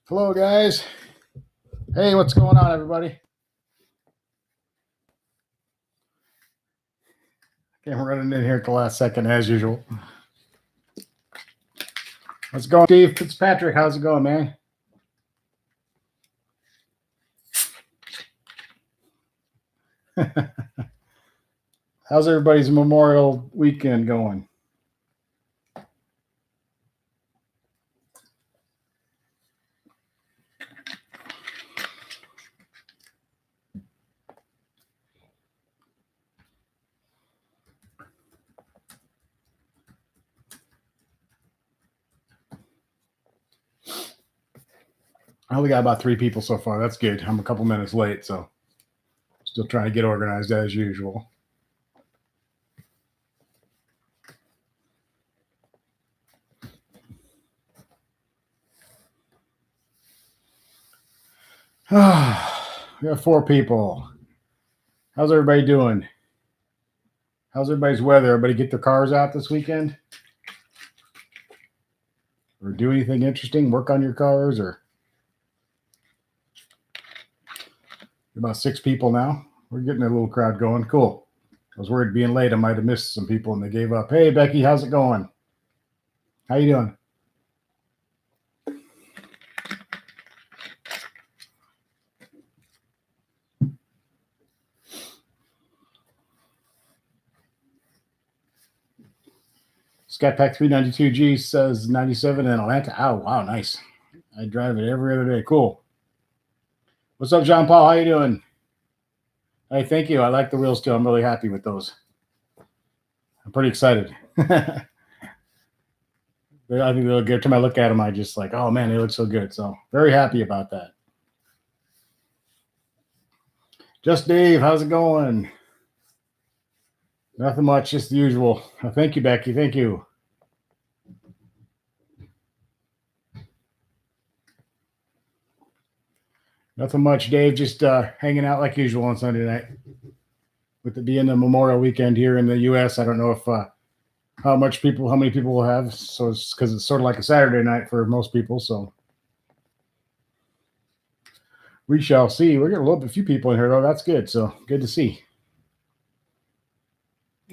Hello, guys. Hey, what's going on, everybody? Came running in here at the last second, as usual. What's going, Steve Fitzpatrick? How's it going, man? How's everybody's Memorial weekend going? I only got about 3 people so far. That's good. I'm a couple minutes late, so still trying to get organized as usual. We have 4 people. How's everybody doing? How's everybody's weather? Everybody get their cars out this weekend? Or do anything interesting? Work on your cars? Or about 6 people now. We're getting a little crowd going. Cool. I was worried being late I might have missed some people and they gave up. Hey, Becky, how's it going? How you doing? Skypack 392G says 97 in Atlanta. Oh, wow, nice. I drive it every other day. Cool. What's up, John Paul? How you doing? Hey, thank you. I like the wheels too. I'm really happy with those. I'm pretty excited. I think they look good. Every time I look at them, I just like, oh man, they look so good. So very happy about that. Just Dave, how's it going? Nothing much, just the usual. Thank you, Becky. Thank you. Nothing much, Dave. Just hanging out like usual on Sunday night. With it being the Memorial weekend here in the U.S., I don't know if how many people will have. So it's because it's sort of like a Saturday night for most people. So we shall see. We're getting a few people in here though. That's good. So good to see.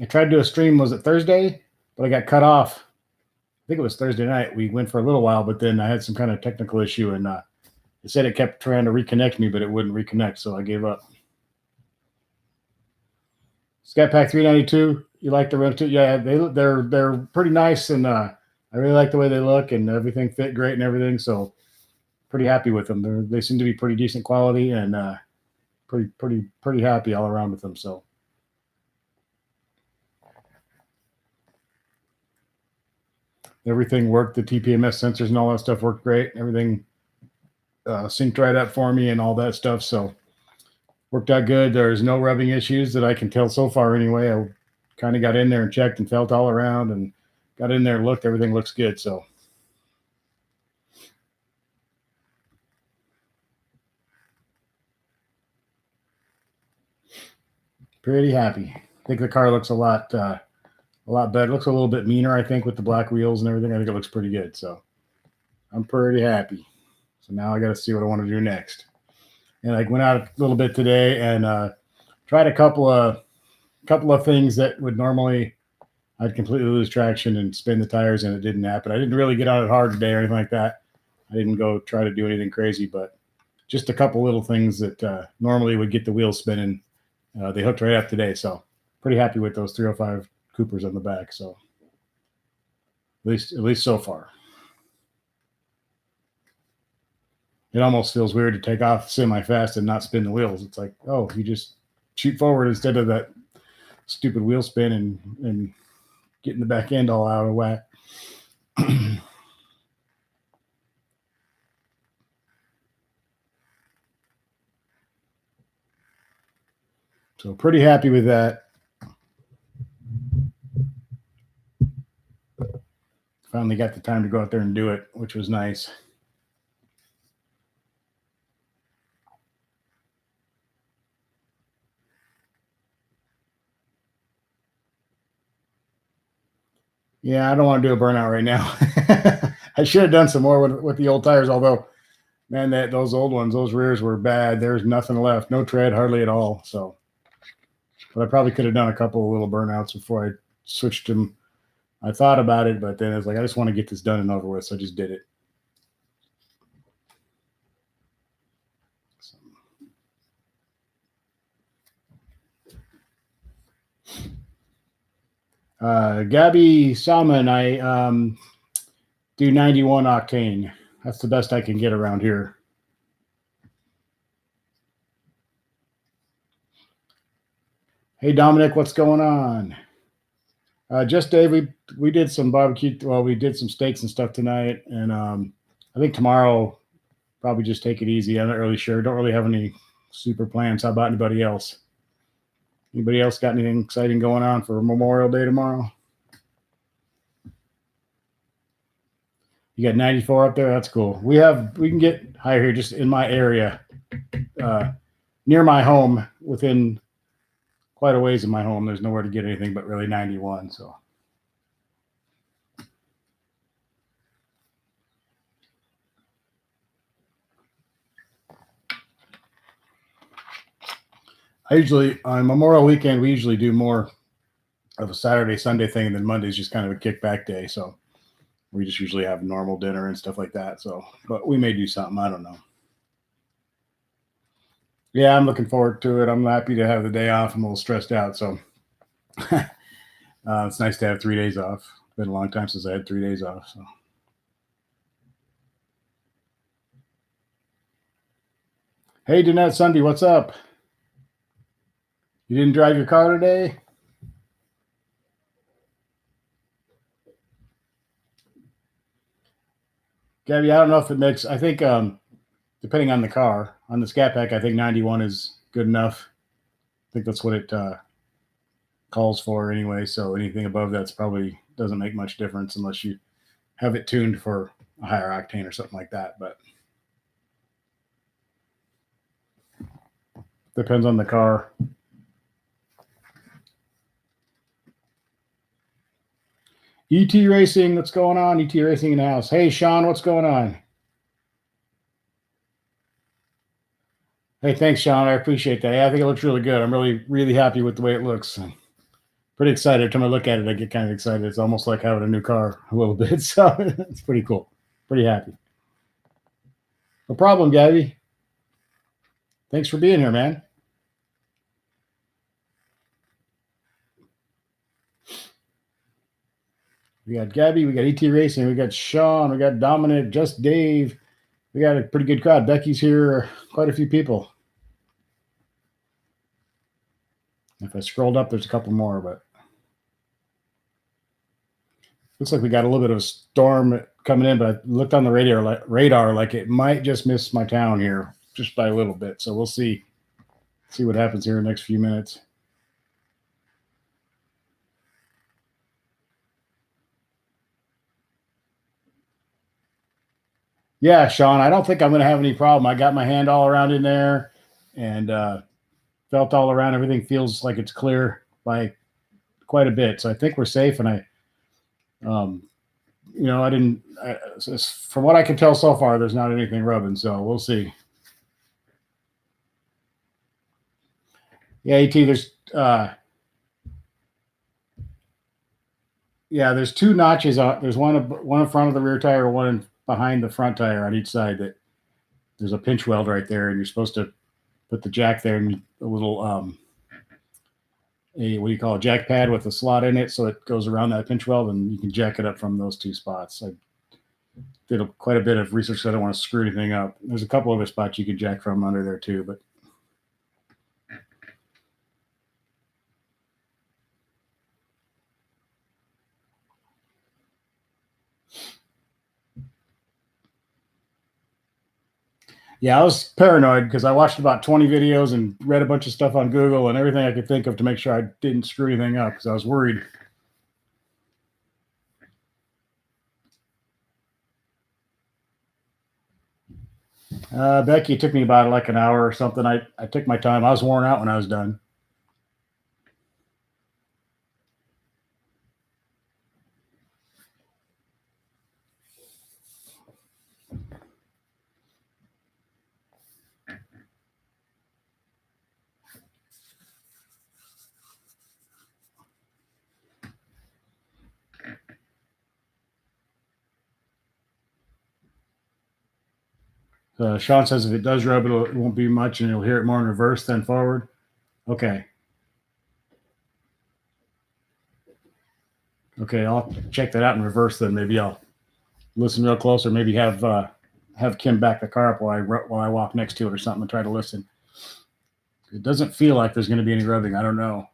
I tried to do a stream. Was it Thursday? But I got cut off. I think it was Thursday night. We went for a little while, but then I had some kind of technical issue, and it said it kept trying to reconnect me, but it wouldn't reconnect, so I gave up. Skypack 392. You like the rims too? Yeah, they're pretty nice, and I really like the way they look, and everything fit great and everything. So pretty happy with them. They seem to be pretty decent quality, and pretty happy all around with them. So. Everything worked. The TPMS sensors and all that stuff worked great. Everything synced right up for me and all that stuff. So worked out good. There's no rubbing issues that I can tell so far anyway. I kind of got in there and checked and felt all around and got in there and looked. Everything looks good. So pretty happy. I think the car looks a lot better. It looks a little bit meaner, I think, with the black wheels and everything. I think it looks pretty good. So I'm pretty happy. So now I got to see what I want to do next. And I went out a little bit today and tried a couple of things that would normally I'd completely lose traction and spin the tires, and it didn't happen. I didn't really get on it hard today or anything like that. I didn't go try to do anything crazy, but just a couple little things that normally would get the wheels spinning. They hooked right up today, so pretty happy with those 305 Coopers on the back. So at least so far. It almost feels weird to take off semi-fast and not spin the wheels. It's like, oh, you just shoot forward instead of that stupid wheel spin and getting the back end all out of whack. So pretty happy with that. Finally got the time to go out there and do it, which was nice. Yeah, I don't want to do a burnout right now. I should have done some more with the old tires, although Man, those old ones, those rears were bad. There's nothing left, no tread hardly at all. So, but I probably could have done a couple of little burnouts before I switched them. I thought about it, but then I was like, I just want to get this done and over with, so I just did it. Gabby Salmon, I do 91 octane. That's the best I can get around here. Hey Dominic, what's going on? Just Dave, we did some barbecue. Well, we did some steaks and stuff tonight, and I think tomorrow probably just take it easy. I'm not really sure. Don't really have any super plans. How about anybody else? Anybody else got anything exciting going on for Memorial Day tomorrow? You got 94 up there. That's cool. We can get higher here, just in my area, near my home, within quite a ways of my home. There's nowhere to get anything but really 91. So. I usually, on Memorial Weekend, we usually do more of a Saturday, Sunday thing, and then Monday's just kind of a kickback day. So we just usually have normal dinner and stuff like that. So, but we may do something. I don't know. Yeah, I'm looking forward to it. I'm happy to have the day off. I'm a little stressed out. So it's nice to have 3 days off. It's been a long time since I had 3 days off. So. Hey, Danette Sunday, what's up? You didn't drive your car today? Gabby, I don't know if it makes, I think depending on the car, on the Scat Pack, I think 91 is good enough. I think that's what it calls for anyway. So anything above that's probably doesn't make much difference unless you have it tuned for a higher octane or something like that. But depends on the car. ET Racing, what's going on? ET Racing in the house. Hey, Sean, what's going on? Hey, thanks, Sean. I appreciate that. Yeah, I think it looks really good. I'm really, really happy with the way it looks. I'm pretty excited. Every time I look at it, I get kind of excited. It's almost like having a new car a little bit. So it's pretty cool. Pretty happy. No problem, Gabby. Thanks for being here, man. We got Gabby, we got ET Racing, we got Sean, we got Dominic, just Dave. We got a pretty good crowd. Becky's here, quite a few people. If I scrolled up, there's a couple more, but looks like we got a little bit of a storm coming in, but I looked on the radar like it might just miss my town here just by a little bit. So we'll see what happens here in the next few minutes. Yeah, Sean, I don't think I'm going to have any problem. I got my hand all around in there and felt all around. Everything feels like it's clear by quite a bit. So I think we're safe. And from what I can tell so far, there's not anything rubbing. So we'll see. Yeah, ET, there's two notches. There's one in front of the rear tire, one behind the front tire on each side. That there's a pinch weld right there, and you're supposed to put the jack there and a little a jack pad with a slot in it, so it goes around that pinch weld, and you can jack it up from those two spots. I did quite a bit of research, so I don't want to screw anything up. There's a couple other spots you can jack from under there too, but. Yeah, I was paranoid because I watched about 20 videos and read a bunch of stuff on Google and everything I could think of to make sure I didn't screw anything up because I was worried. Becky, it took me about like an hour or something. I took my time. I was worn out when I was done. Sean says if it does rub, it won't be much, and you'll hear it more in reverse than forward. Okay. Okay, I'll check that out in reverse. Then maybe I'll listen real close, or maybe have Kim back the car up while I walk next to it or something and try to listen. It doesn't feel like there's going to be any rubbing. I don't know.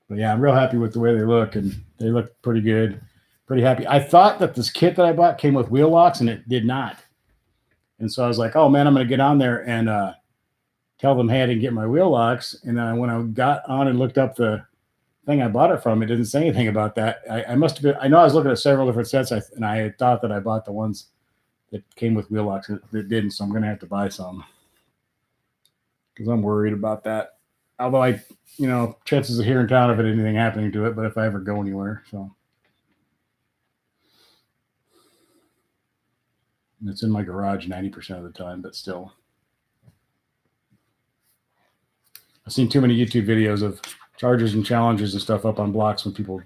But yeah, I'm real happy with the way they look, and they look pretty good. Pretty happy. I thought that this kit that I bought came with wheel locks, and it did not. And so I was like, oh man, I'm going to get on there and tell them, hey, I didn't get my wheel locks. And then when I got on and looked up the thing I bought it from, it didn't say anything about that. I must have been, I know I was looking at several different sets, and I had thought that I bought the ones that came with wheel locks. It didn't, so I'm going to have to buy some because I'm worried about that. Although chances of here in town of anything happening to it, but if I ever go anywhere, so. And it's in my garage 90% of the time, but still. I've seen too many YouTube videos of chargers and challengers and stuff up on blocks when people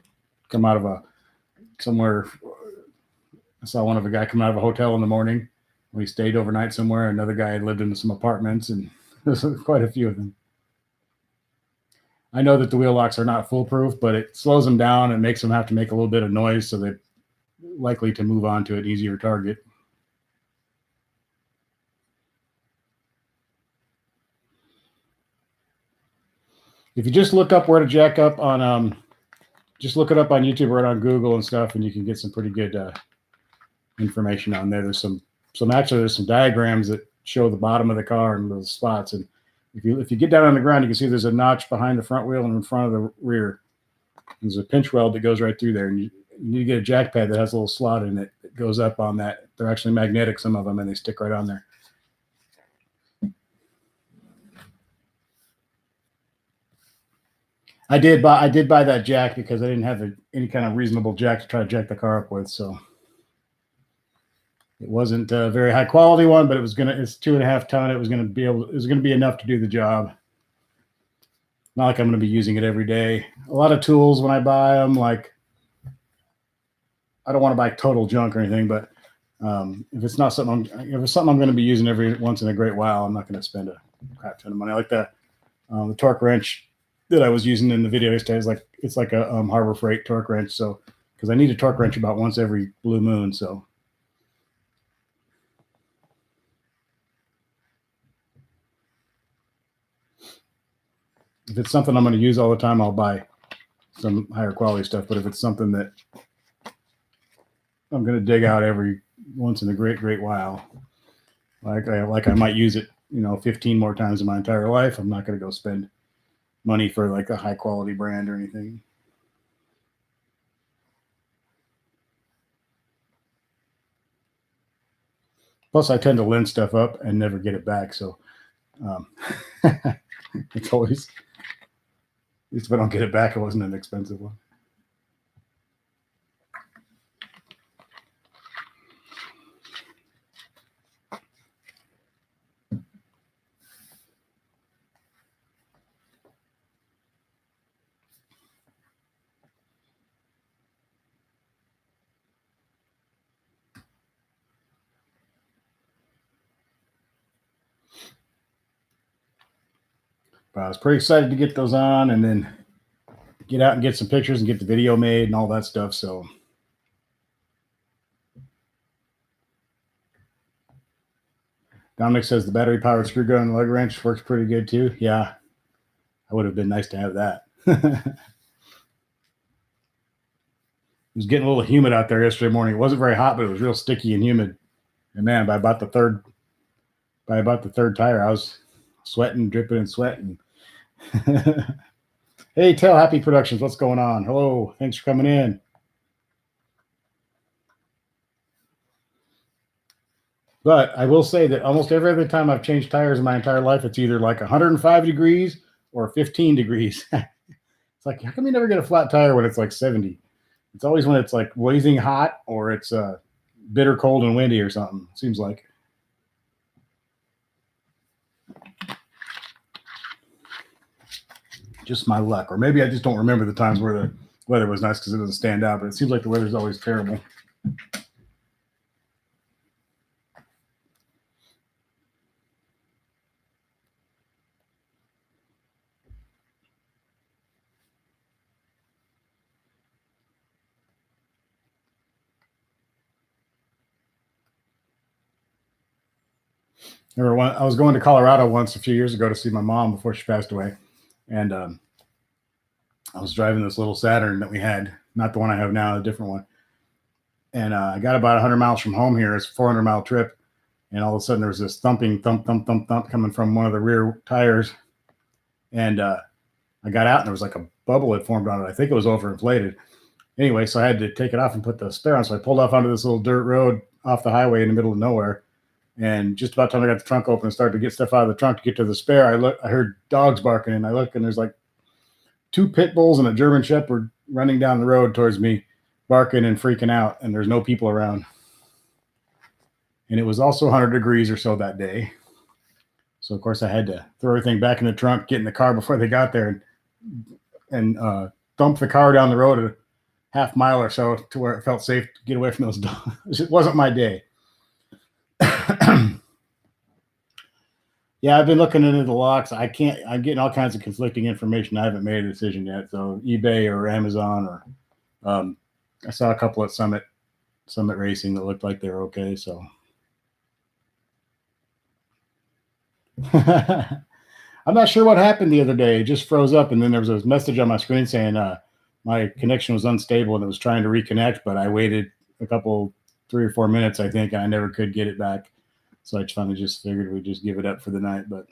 come out of somewhere. I saw one of a guy come out of a hotel in the morning when he stayed overnight somewhere. Another guy had lived in some apartments, and there's quite a few of them. I know that the wheel locks are not foolproof, but it slows them down and makes them have to make a little bit of noise, so they're likely to move on to an easier target. If you just look up where to jack up on, just look it up on YouTube or on Google and stuff, and you can get some pretty good information on there. There's some diagrams that show the bottom of the car and those spots. And if you get down on the ground, you can see there's a notch behind the front wheel and in front of the rear. There's a pinch weld that goes right through there, and you need to get a jack pad that has a little slot in it that goes up on that. They're actually magnetic, some of them, and they stick right on there. I did buy that jack because I didn't have any kind of reasonable jack to try to jack the car up with, so it wasn't a very high quality one, but it's 2.5 ton. It was going to be enough to do the job. Not like I'm going to be using it every day. A lot of tools when I buy them, like I don't want to buy total junk or anything, but if it's something I'm going to be using every once in a great while, I'm not going to spend a crap ton of money. Like the torque wrench that I was using in the video yesterday it's like a Harbor Freight torque wrench. So, because I need a torque wrench about once every blue moon. So, if it's something I'm going to use all the time, I'll buy some higher quality stuff. But if it's something that I'm going to dig out every once in a great while, like I might use it, 15 more times in my entire life, I'm not going to go spend money for like a high quality brand or anything. Plus, I tend to lend stuff up and never get it back, so it's always, at least if I don't get it back, it wasn't an expensive one. But I was pretty excited to get those on and then get out and get some pictures and get the video made and all that stuff. So Dominic says the battery powered screw gun and lug wrench works pretty good too. Yeah, that would have been nice to have that. It was getting a little humid out there yesterday morning. It wasn't very hot, but it was real sticky and humid. And man, by about the third tire, I was sweating, dripping and sweating. Hey, Tell Happy Productions, what's going on? Hello, thanks for coming in. But I will say that almost every other time I've changed tires in my entire life, it's either like 105 degrees or 15 degrees. It's like, how come you never get a flat tire when it's like 70? It's always when it's like blazing hot or it's bitter cold and windy or something, it seems like. Just my luck. Or maybe I just don't remember the times where the weather was nice because it doesn't stand out, but it seems like the weather's always terrible. I was going to Colorado once a few years ago to see my mom before she passed away. And I was driving this little Saturn that we had, not the one I have now, a different one. And I got about 100 miles from home here. It's a 400-mile trip. And all of a sudden there was this thumping, thump, thump, thump, thump coming from one of the rear tires. And I got out and there was like a bubble had formed on it. I think it was overinflated. Anyway, so I had to take it off and put the spare on. So I pulled off onto this little dirt road off the highway in the middle of nowhere. And just about the time I got the trunk open and started to get stuff out of the trunk to get to the spare, I heard dogs barking, and I look, and there's like 2 pit bulls and a German Shepherd running down the road towards me, barking and freaking out, and there's no people around. And it was also 100 degrees or so that day. So, of course, I had to throw everything back in the trunk, get in the car before they got there, and dump the car down the road a half mile or so to where it felt safe to get away from those dogs. It wasn't my day. Yeah, I've been looking into the locks. I'm getting all kinds of conflicting information. I haven't made a decision yet. So eBay or Amazon or I saw a couple at Summit Racing that looked like they were okay. So I'm not sure what happened the other day. It just froze up, and then there was a message on my screen saying my connection was unstable and it was trying to reconnect, but I waited a couple 3 or 4 minutes, I think, and I never could get it back. So I finally just figured we'd just give it up for the night. But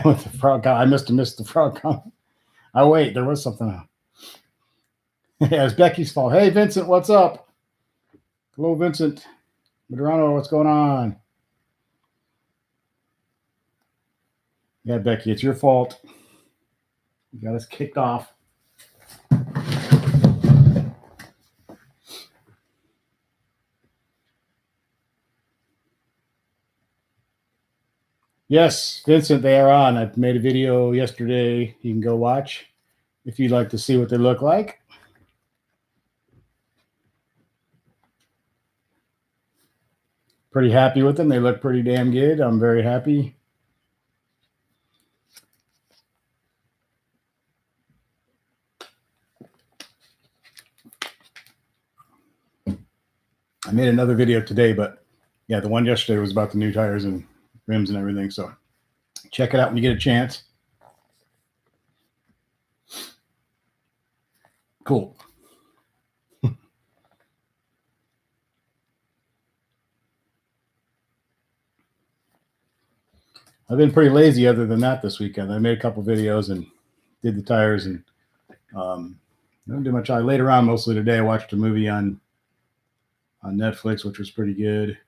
with the frog count, I must have missed the frog count. Oh, wait, there was something else. Yeah, it's Becky's fault. Hey, Vincent, what's up? Hello, Vincent. Madrano, what's going on? Yeah, Becky, it's your fault. You got us kicked off. Yes, Vincent, they are on. I made a video yesterday. You can go watch if you'd like to see what they look like. Pretty happy with them. They look pretty damn good. I'm very happy. I made another video today, but yeah, the one yesterday was about the new tires and rims and everything. So check it out when you get a chance. Cool. I've been pretty lazy other than that this weekend. I made a couple videos and did the tires and didn't do much. I laid around mostly today. I watched a movie on Netflix, which was pretty good,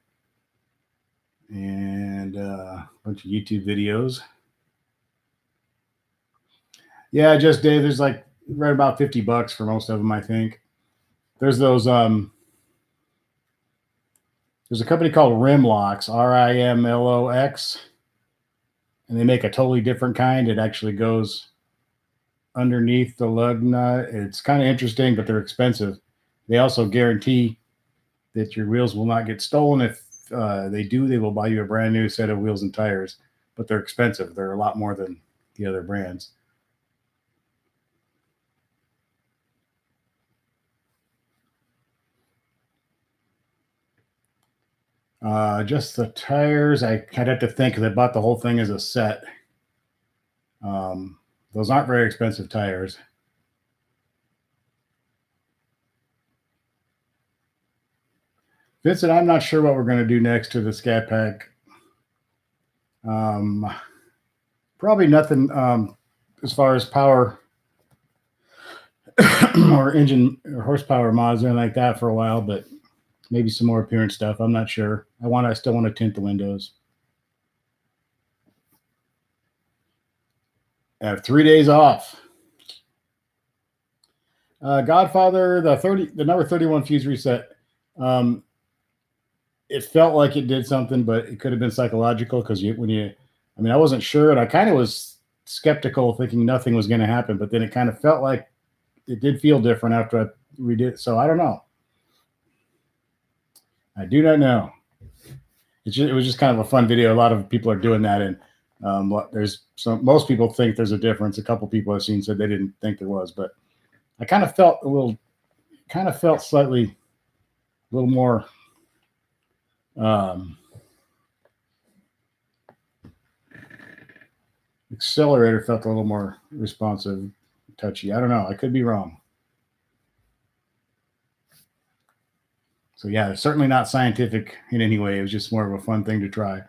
and a bunch of YouTube videos. Yeah, just Dave. There's like right about $50 for most of them, I think. There's those. There's a company called Rimlox, Rimlox, and they make a totally different kind. It actually goes underneath the lug nut. It's kind of interesting, but they're expensive. They also guarantee that your wheels will not get stolen. If they do, they will buy you a brand new set of wheels and tires, but they're expensive. They're a lot more than the other brands. Just the tires. I'd have to think because I bought the whole thing as a set. Those aren't very expensive tires. Vincent, I'm not sure what we're going to do next to the Scat Pack. Probably nothing as far as power or engine or horsepower mods or anything like that for a while, but maybe some more appearance stuff. I'm not sure. I still want to tint the windows. I have 3 days off. Godfather, the number 31 fuse reset. It felt like it did something, but it could have been psychological because I wasn't sure, and I kind of was skeptical, thinking nothing was going to happen, but then it kind of felt like it did feel different after I redid it. So I don't know. I do not know. It was just kind of a fun video. A lot of people are doing that, and most people think there's a difference. A couple people I've seen said they didn't think there was, but I kind of felt slightly a little more accelerator felt a little more responsive, touchy. I don't know. I could be wrong. So yeah, it's certainly not scientific in any way. It was just more of a fun thing to try.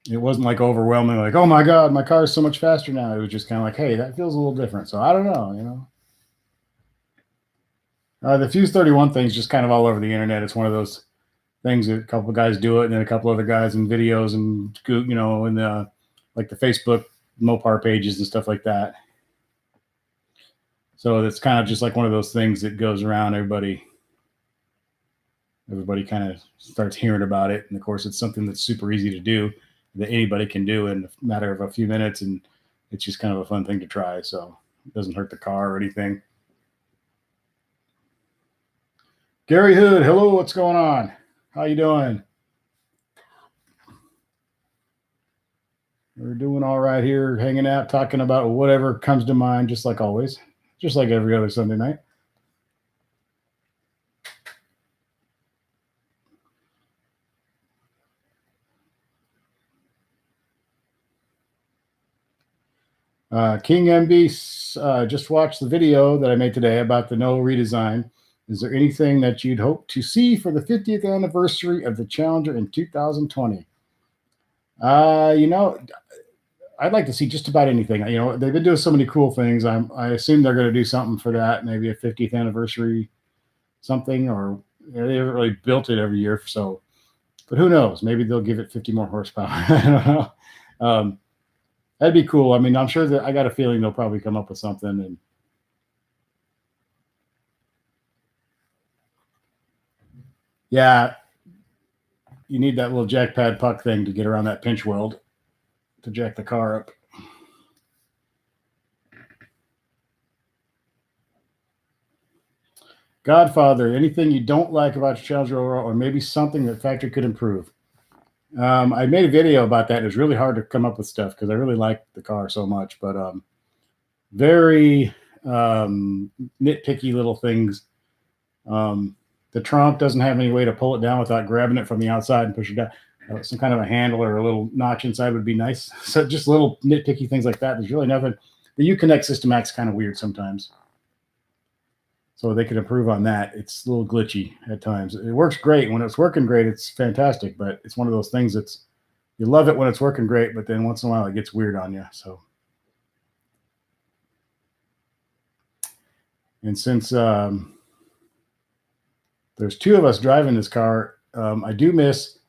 It wasn't like overwhelming, like, oh my God, my car is so much faster now. It was just kind of like, hey, that feels a little different. So I don't know, The Fuse 31 thing's just kind of all over the internet. It's one of those things that a couple of guys do it, and then a couple other guys in videos and, in the like the Facebook Mopar pages and stuff like that. So it's kind of just like one of those things that goes around. Everybody kind of starts hearing about it. And of course, it's something that's super easy to do, that anybody can do in a matter of a few minutes. And it's just kind of a fun thing to try. So it doesn't hurt the car or anything. Gary Hood, hello, what's going on? How you doing? We're doing all right here, hanging out, talking about whatever comes to mind, just like always, just like every other Sunday night. King MB just watched the video that I made today about the No redesign. Is there anything that you'd hope to see for the 50th anniversary of the Challenger in 2020? I'd like to see just about anything. They've been doing so many cool things. I assume they're going to do something for that, maybe a 50th anniversary something, or they haven't really built it every year. So, but who knows? Maybe they'll give it 50 more horsepower. I don't know. That'd be cool. I mean, I'm sure that I got a feeling they'll probably come up with something. And yeah, you need that little jack pad puck thing to get around that pinch weld to jack the car up. Godfather, anything you don't like about your Challenger or maybe something that factory could improve? I made a video about that. It was really hard to come up with stuff because I really like the car so much, but very nitpicky little things. The trunk doesn't have any way to pull it down without grabbing it from the outside and push it down. Some kind of a handle or a little notch inside would be nice. So just little nitpicky things like that. There's really nothing. The Uconnect system acts kind of weird sometimes. So they could improve on that. It's a little glitchy at times. It works great. When it's working great, it's fantastic. But it's one of those things that's, you love it when it's working great, but then once in a while it gets weird on you. So, and since there's two of us driving this car, I do miss,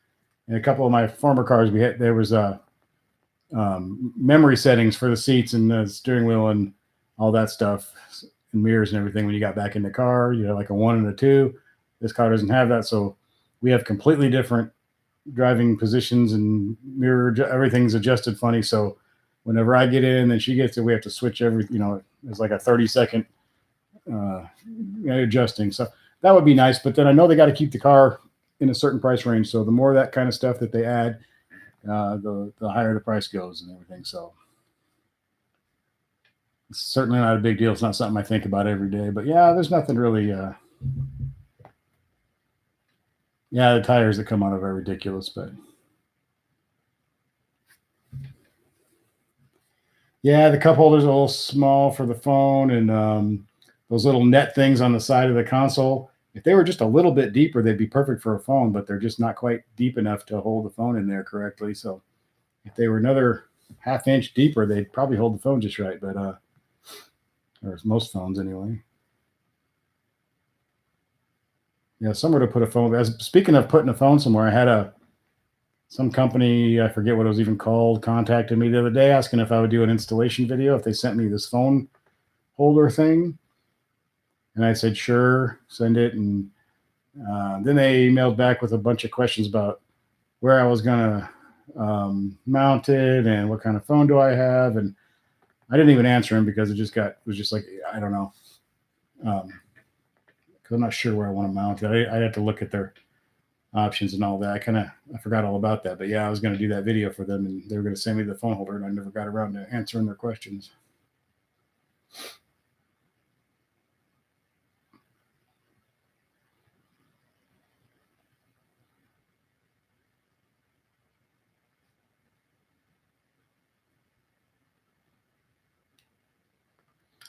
in a couple of my former cars, there was memory settings for the seats and the steering wheel and all that stuff, and mirrors and everything. When you got back in the car, you had like a 1 and a 2. This car doesn't have that, so we have completely different driving positions and mirror. Everything's adjusted funny. So whenever I get in and she gets it, we have to switch everything. It's like a 30-second adjusting. So that would be nice. But then I know they got to keep the car in a certain price range. So the more of that kind of stuff that they add, the higher the price goes and everything. So it's certainly not a big deal. It's not something I think about every day. But yeah, there's nothing really. The tires that come out of are ridiculous. But yeah, the cup holder's a little small for the phone, and those little net things on the side of the console. If they were just a little bit deeper, they'd be perfect for a phone, but they're just not quite deep enough to hold the phone in there correctly. So if they were another half-inch deeper, they'd probably hold the phone just right. But or most phones anyway. Yeah, somewhere to put a phone. Speaking of putting a phone somewhere, I had some company, I forget what it was even called, contacted me the other day asking if I would do an installation video if they sent me this phone holder thing. And I said, sure, send it. And then they emailed back with a bunch of questions about where I was going to mounted and what kind of phone do I have. And I didn't even answer him because it was just like, I don't know. Because I'm not sure where I want to mount it. I have to look at their options and all that. I forgot all about that. But yeah, I was going to do that video for them and they were going to send me the phone holder and I never got around to answering their questions.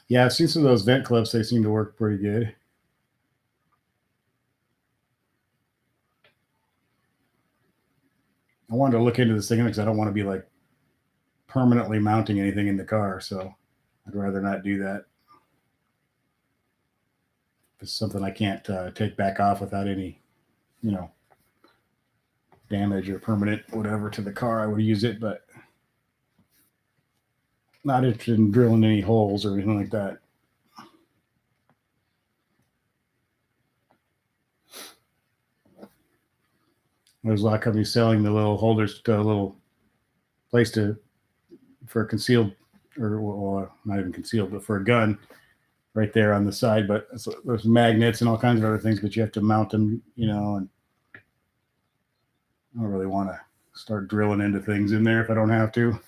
Yeah, I've seen some of those vent clips. They seem to work pretty good. I wanted to look into this thing because I don't want to be like permanently mounting anything in the car. So I'd rather not do that. It's something I can't take back off without any, you know, damage or permanent whatever to the car. I would use it, but not interested in drilling any holes or anything like that. There's a lot of companies selling the little holders to a little place for concealed, or well, not even concealed, but for a gun right there on the side. But there's magnets and all kinds of other things, but you have to mount them, you know, and I don't really want to start drilling into things in there if I don't have to.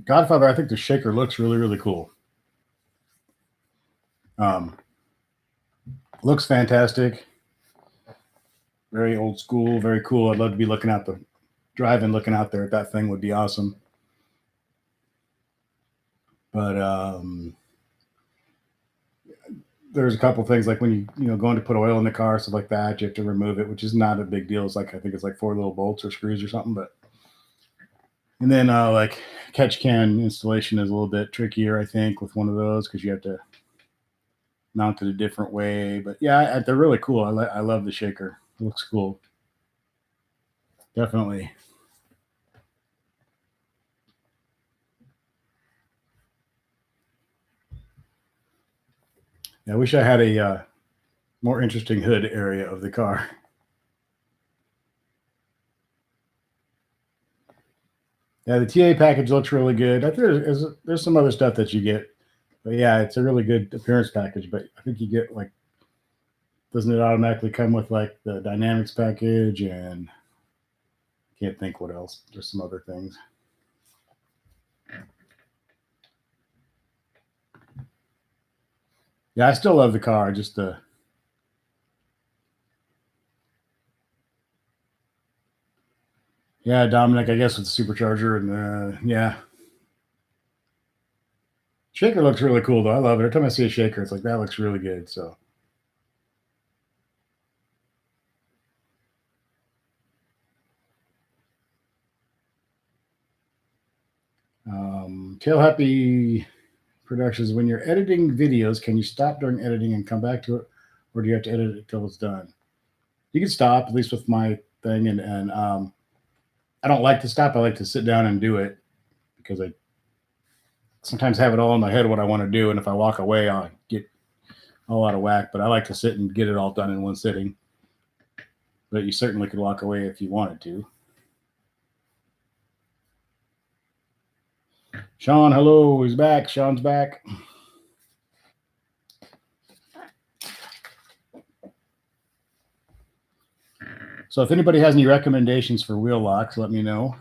Godfather, I think the shaker looks really, really cool. Looks fantastic. Very old school, very cool. I'd love to be looking out the drive and looking out there at that thing would be awesome. But there's a couple things like when you going to put oil in the car, stuff like that, you have to remove it, which is not a big deal. It's like I think it's like 4 little bolts or screws or something. But and then like catch can installation is a little bit trickier, I think, with one of those because you have to mount it a different way. But yeah, they're really cool. I love the shaker. It looks cool. Definitely. Yeah, I wish I had a more interesting hood area of the car. Yeah, the TA package looks really good. I think there's some other stuff that you get, but yeah, it's a really good appearance package. But I think you get like, doesn't it automatically come with like the dynamics package and can't think what else. There's some other things. Yeah, I still love the car. Just the yeah, Dominic, I guess with the supercharger and yeah, shaker looks really cool though. I love it. Every time I see a shaker, it's like that looks really good. So Tail Happy Productions. When you're editing videos, can you stop during editing and come back to it, or do you have to edit it till it's done? You can stop, at least with my thing, and I don't like to stop. I like to sit down and do it because I sometimes have it all in my head what I want to do, and if I walk away, I'll get all out of whack. But I like to sit and get it all done in one sitting. But you certainly could walk away if you wanted to. Sean, hello, he's back. Sean's back. So if anybody has any recommendations for wheel locks, let me know.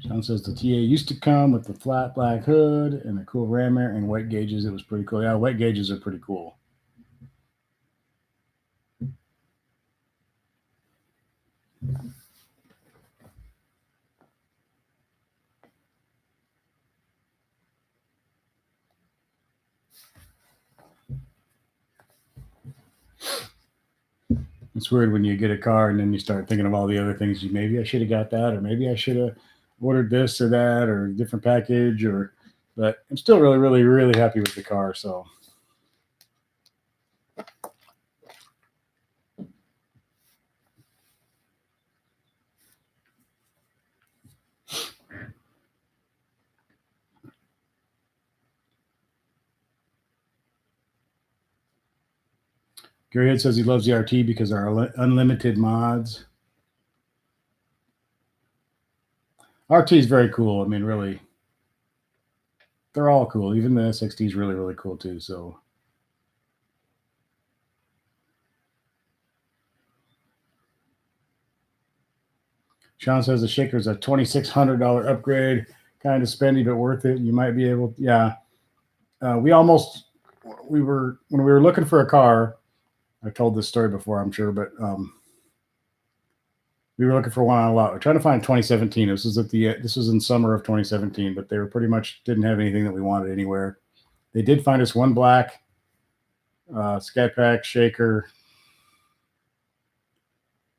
Sean says the TA used to come with the flat black hood and a cool ram air and white gauges. It was pretty cool. Yeah, white gauges are pretty cool. It's weird when you get a car and then you start thinking of all the other things. Maybe I should have got that, or maybe I should have ordered this or that, or a different package. But I'm still really, really, really happy with the car. So Gary Hood says he loves the RT because our unlimited mods. RT is very cool. I mean, really, they're all cool. Even the SXT is really, really cool too. So Sean says the shaker is a $2,600 upgrade, kind of spendy but worth it. You might be able, yeah. We were when we were looking for a car. I told this story before, I'm sure, but we were looking for one on a lot. We're trying to find 2017. This was in summer of 2017, but they were pretty much didn't have anything that we wanted anywhere. They did find us one black Scat Pack shaker,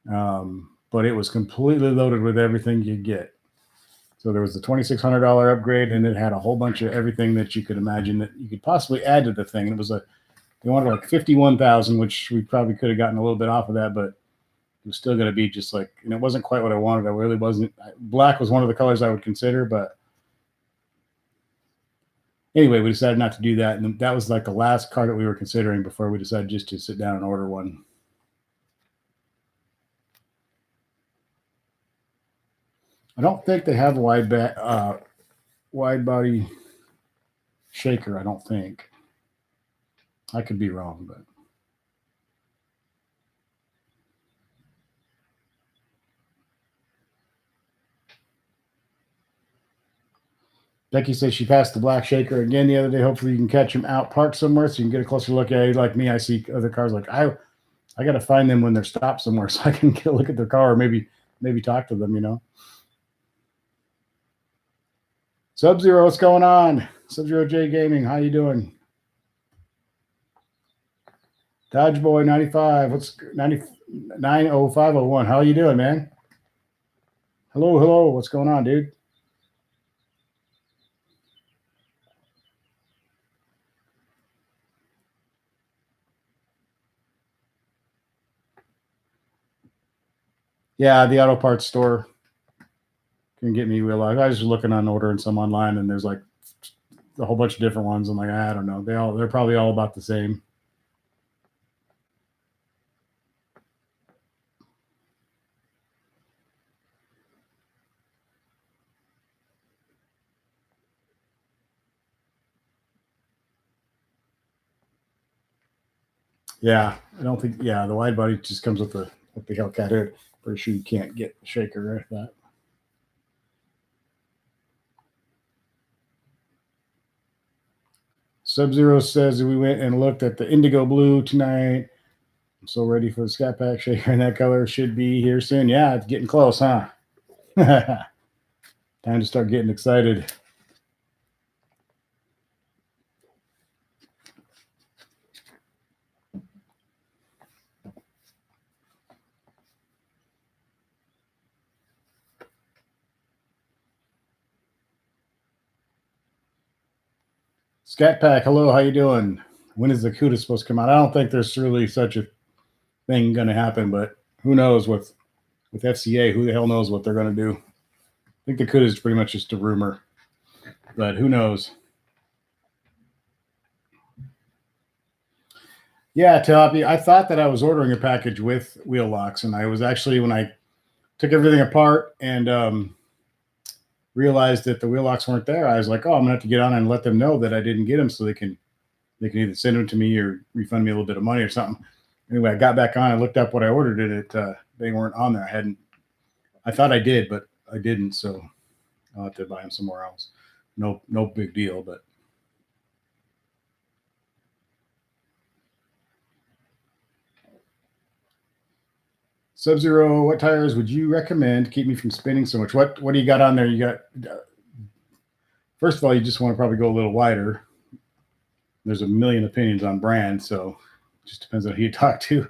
but it was completely loaded with everything you get. So there was the $2,600 upgrade, and it had a whole bunch of everything that you could imagine that you could possibly add to the thing. And it was they wanted like 51,000, which we probably could have gotten a little bit off of that, but it was still going to be just like, and it wasn't quite what I wanted. I really wasn't. Black was one of the colors I would consider, but anyway, we decided not to do that. And that was like the last car that we were considering before we decided just to sit down and order one. I don't think they have a wide body shaker. I don't think. I could be wrong, but. Becky says she passed the black shaker again the other day. Hopefully you can catch him out parked somewhere so you can get a closer look at it. Like me, I see other cars like I got to find them when they're stopped somewhere so I can get a look at their car or maybe talk to them, you know. Sub-Zero, what's going on? Sub-Zero J Gaming, how you doing? Dodge Boy 95, what's 90501? How are you doing, man? Hello, what's going on, dude? Yeah, the auto parts store can get me real life. I was just looking on ordering some online, and there's like a whole bunch of different ones. I'm like, I don't know. They're probably all about the same. Yeah, I don't think. Yeah, the wide body just comes with the Hellcat hood. Pretty sure you can't get the shaker like that. Sub-Zero says we went and looked at the Indigo Blue tonight. I'm so ready for the Scat Pack shaker, and that color should be here soon. Yeah, it's getting close, huh? Time to start getting excited. Scat Pack, hello, how you doing? When is the CUDA supposed to come out? I don't think there's really such a thing going to happen, but who knows with FCA? Who the hell knows what they're going to do? I think the CUDA is pretty much just a rumor, but who knows? Yeah, Toppy, I thought that I was ordering a package with wheel locks, and I was actually, when I took everything apart and realized that the wheel locks weren't there, I was like, oh, I'm gonna have to get on and let them know that I didn't get them, so they can either send them to me or refund me a little bit of money or something. Anyway, I got back on and looked up what I ordered, and they weren't on there. I thought I did, but I didn't, so I'll have to buy them somewhere else. No big deal, but. Sub-Zero, what tires would you recommend to keep me from spinning so much? What do you got on there? You got, first of all, you just want to probably go a little wider. There's a million opinions on brand, so it just depends on who you talk to.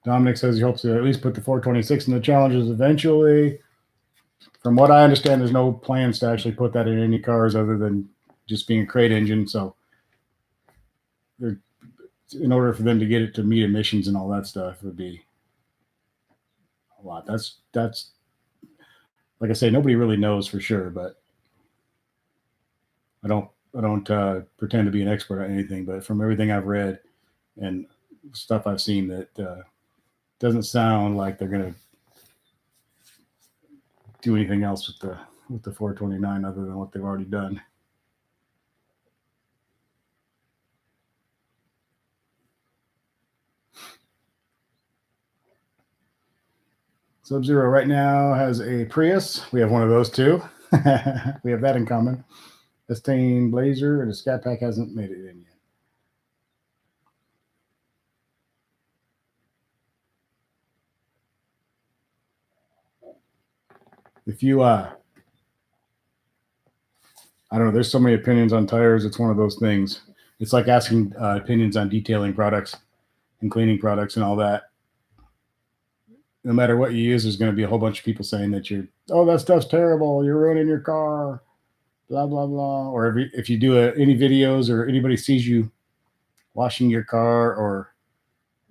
Dominic says he hopes to at least put the 426 in the challenges eventually. From what I understand, there's no plans to actually put that in any cars other than just being a crate engine. So in order for them to get it to meet emissions and all that stuff, would be a lot. That's like I say, nobody really knows for sure, but I don't pretend to be an expert on anything, but from everything I've read and stuff I've seen, that doesn't sound like they're going to do anything else with the 429 other than what they've already done. Sub-Zero right now has a Prius. We have one of those too. We have that in common. Estain Blazer, and the Scat Pack hasn't made it in yet. If you I don't know, there's so many opinions on tires. It's one of those things. It's like asking opinions on detailing products and cleaning products and all that. No matter what you use, there's going to be a whole bunch of people saying that that stuff's terrible, you're ruining your car, blah blah blah. Or if you do any videos or anybody sees you washing your car or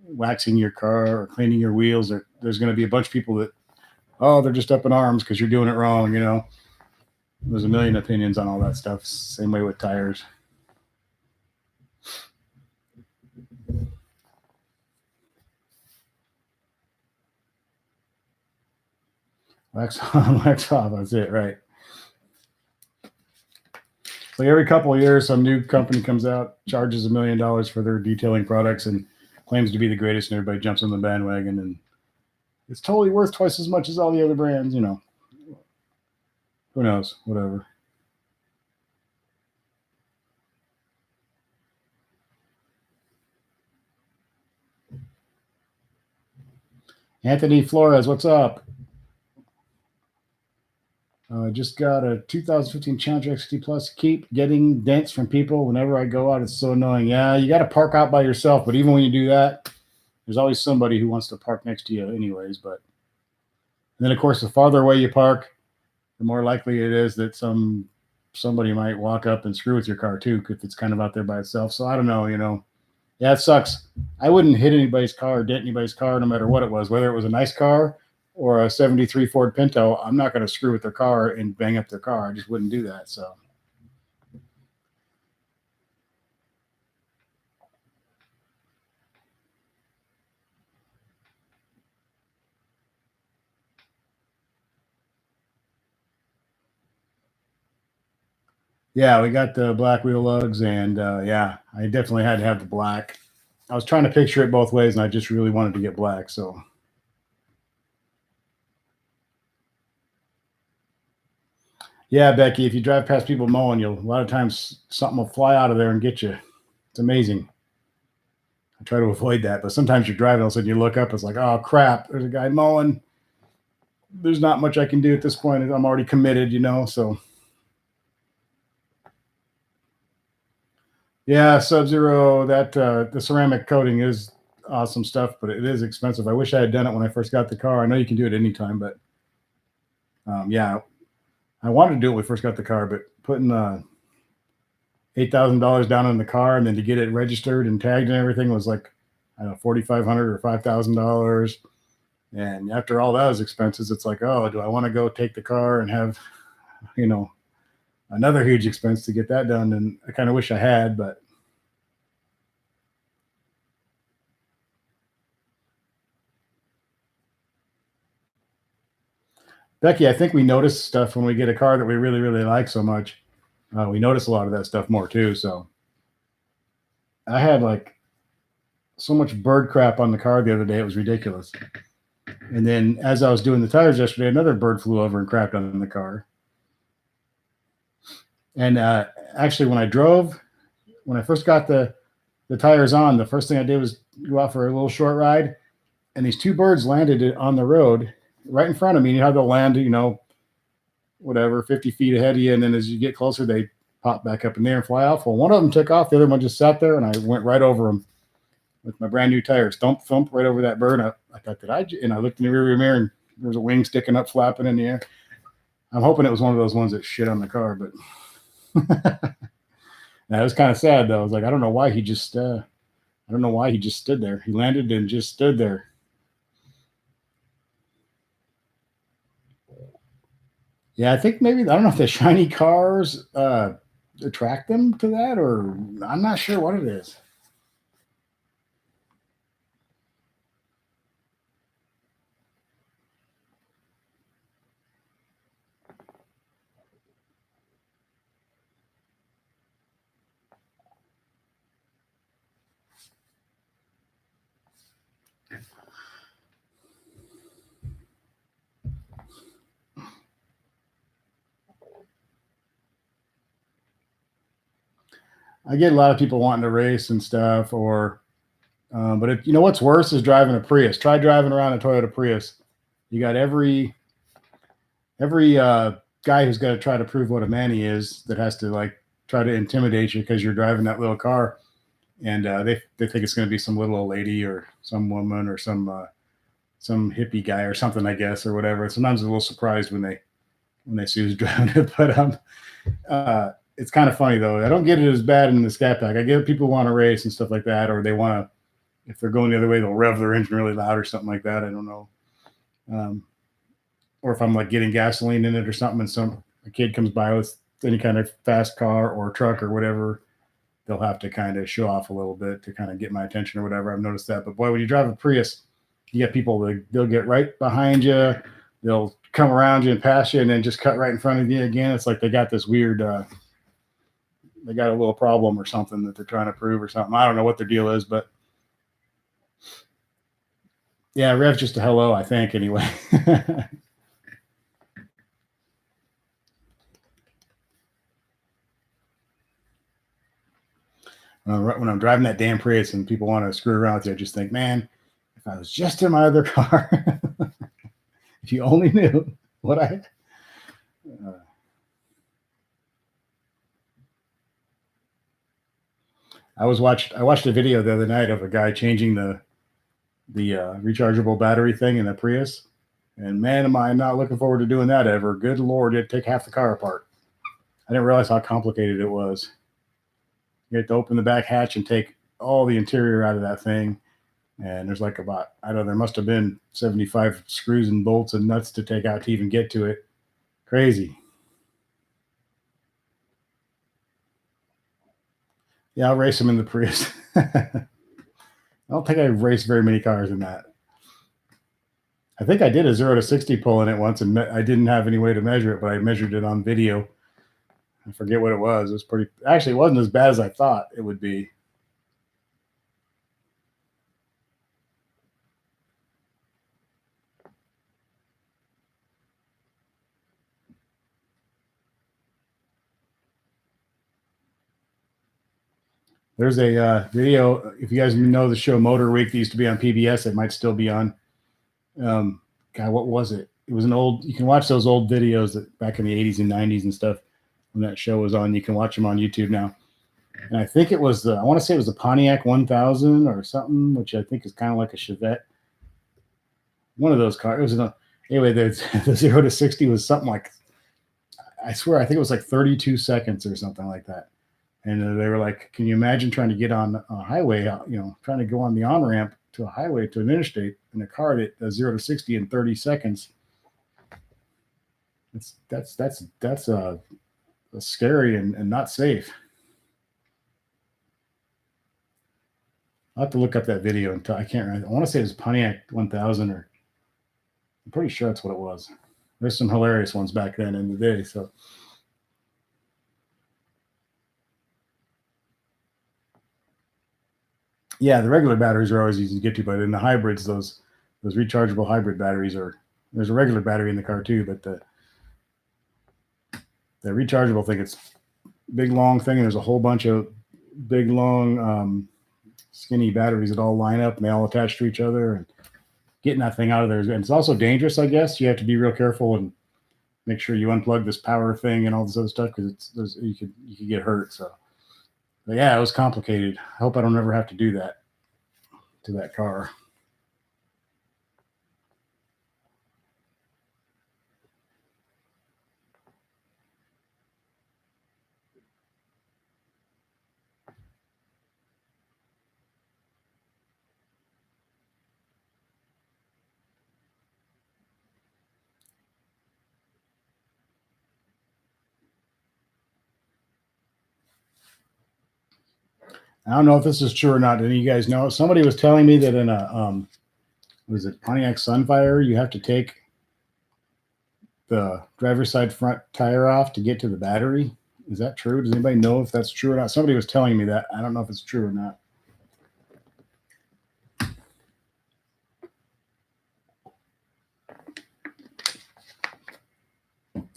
waxing your car or cleaning your wheels, there's going to be a bunch of people that, they're just up in arms because you're doing it wrong. There's a million opinions on all that stuff. Same way with tires. Wax on, wax off. That's it, right? So every couple of years, some new company comes out, charges $1 million for their detailing products, and claims to be the greatest, and everybody jumps on the bandwagon, and it's totally worth twice as much as all the other brands. Who knows? Whatever. Anthony Flores, what's up? Just got a 2015 Challenger XT Plus. Keep getting dents from people whenever I go out. It's so annoying. Yeah, you got to park out by yourself, but even when you do that, there's always somebody who wants to park next to you anyways. But then, of course, the farther away you park, the more likely it is that somebody might walk up and screw with your car too, if it's kind of out there by itself. So I don't know. Yeah, it sucks. I wouldn't hit anybody's car or dent anybody's car no matter what it was, whether it was a nice car or a 73 Ford Pinto. I'm not going to screw with their car and bang up their car. I just wouldn't do that. So. Yeah, we got the black wheel lugs, and yeah, I definitely had to have the black. I was trying to picture it both ways, and I just really wanted to get black. So. Yeah, Becky, if you drive past people mowing, a lot of times something will fly out of there and get you. It's amazing. I try to avoid that, but sometimes you're driving, all of a sudden you look up, it's like, oh crap, there's a guy mowing. There's not much I can do at this point. I'm already committed, so. Yeah, Sub-Zero, that the ceramic coating is awesome stuff, but it is expensive. I wish I had done it when I first got the car. I know you can do it anytime, but yeah, I wanted to do it when we first got the car, but putting $8,000 down on the car and then to get it registered and tagged and everything was like, I don't know, $4,500 or $5,000. And after all those expenses, it's like, oh, do I want to go take the car and have, another huge expense to get that done? And I kind of wish I had, but. Becky, I think we notice stuff when we get a car that we really, really like so much. We notice a lot of that stuff more too. So I had like so much bird crap on the car the other day. It was ridiculous. And then as I was doing the tires yesterday, another bird flew over and crapped on the car. And actually, when I first got the tires on, the first thing I did was go out for a little short ride. And these two birds landed on the road right in front of me. You know how they'll land, 50 feet ahead of you. And then as you get closer, they pop back up in the air and fly off. Well, one of them took off. The other one just sat there, and I went right over them with my brand new tires. Thump right over that bird. I thought, and I looked in the rearview mirror, and there was a wing sticking up, flapping in the air. I'm hoping it was one of those ones that shit on the car, but that was kind of sad, though. I was like, I don't know why he just I don't know why he just stood there. He landed and just stood there. Yeah, I think maybe I don't know if the shiny cars attract them to that, or I'm not sure what it is. I get a lot of people wanting to race and stuff, or but you know what's worse is driving a Prius. Try driving around a Toyota Prius. You got every guy who's got to try to prove what a man he is that has to like try to intimidate you because you're driving that little car, and they think it's going to be some little old lady or some woman or some hippie guy or something, I guess, or whatever. Sometimes I'm a little surprised when they see who's driving it, but it's kind of funny though. I don't get it as bad in the Scat Pack. I get people want to race and stuff like that, or they want to if they're going the other way, they'll rev their engine really loud or something like that. I don't know. Um, or if I'm like getting gasoline in it or something, and some a kid comes by with any kind of fast car or truck or whatever, they'll have to kind of show off a little bit to kind of get my attention or whatever. I've noticed that. But boy, when you drive a Prius, you get people that they'll get right behind you, they'll come around you and pass you, and then just cut right in front of you again. It's like they got this weird. They got a little problem or something that they're trying to prove or something. I don't know what their deal is, but yeah, Rev's just a hello, I think, anyway. When I'm driving that damn Prius and people want to screw around with you, I just think, man, if I was just in my other car, if you only knew what I. Uh, I watched a video the other night of a guy changing the rechargeable battery thing in the Prius, and man, am I not looking forward to doing that ever. Good Lord, it'd take half the car apart. I didn't realize how complicated it was. You have to open the back hatch and take all the interior out of that thing. And there's like about, I don't know, there must have been 75 screws and bolts and nuts to take out to even get to it. Crazy. Yeah, I'll race them in the Prius. I don't think I've raced very many cars in that. I think I did a 0 to 60 pull in it once, and I didn't have any way to measure it, but I measured it on video. I forget what it was. It was pretty. Actually, it wasn't as bad as I thought it would be. There's a video. If you guys know the show Motor Week that used to be on PBS, it might still be on. God, what was it? It was an old. You can watch those old videos that back in the 80s and 90s and stuff when that show was on. You can watch them on YouTube now. And I think it was the. I want to say it was the Pontiac 1000 or something, which I think is kind of like a Chevette. One of those cars. It was anyway. The 0 to 60 was something like. I swear, I think it was like 32 seconds or something like that. And they were like, "Can you imagine trying to get on a highway? Trying to go on the on ramp to a highway to an interstate in a car that does 0 to 60 in 30 seconds? That's scary and not safe." I'll have to look up that video and I can't remember. I want to say it was Pontiac 1000, or I'm pretty sure that's what it was. There's some hilarious ones back then in the day. So yeah, the regular batteries are always easy to get to, but in the hybrids, those rechargeable hybrid batteries are. There's a regular battery in the car too, but the rechargeable thing, it's big long thing, and there's a whole bunch of big long skinny batteries that all line up and they all attach to each other, and getting that thing out of there and it's also dangerous. I guess you have to be real careful and make sure you unplug this power thing and all this other stuff because you could get hurt. So but yeah, it was complicated. I hope I don't ever have to do that to that car. I don't know if this is true or not. Any of you guys know? Somebody was telling me that in a was it Pontiac Sunfire, you have to take the driver's side front tire off to get to the battery. Is that true? Does anybody know if that's true or not? Somebody was telling me that. I don't know if it's true or not.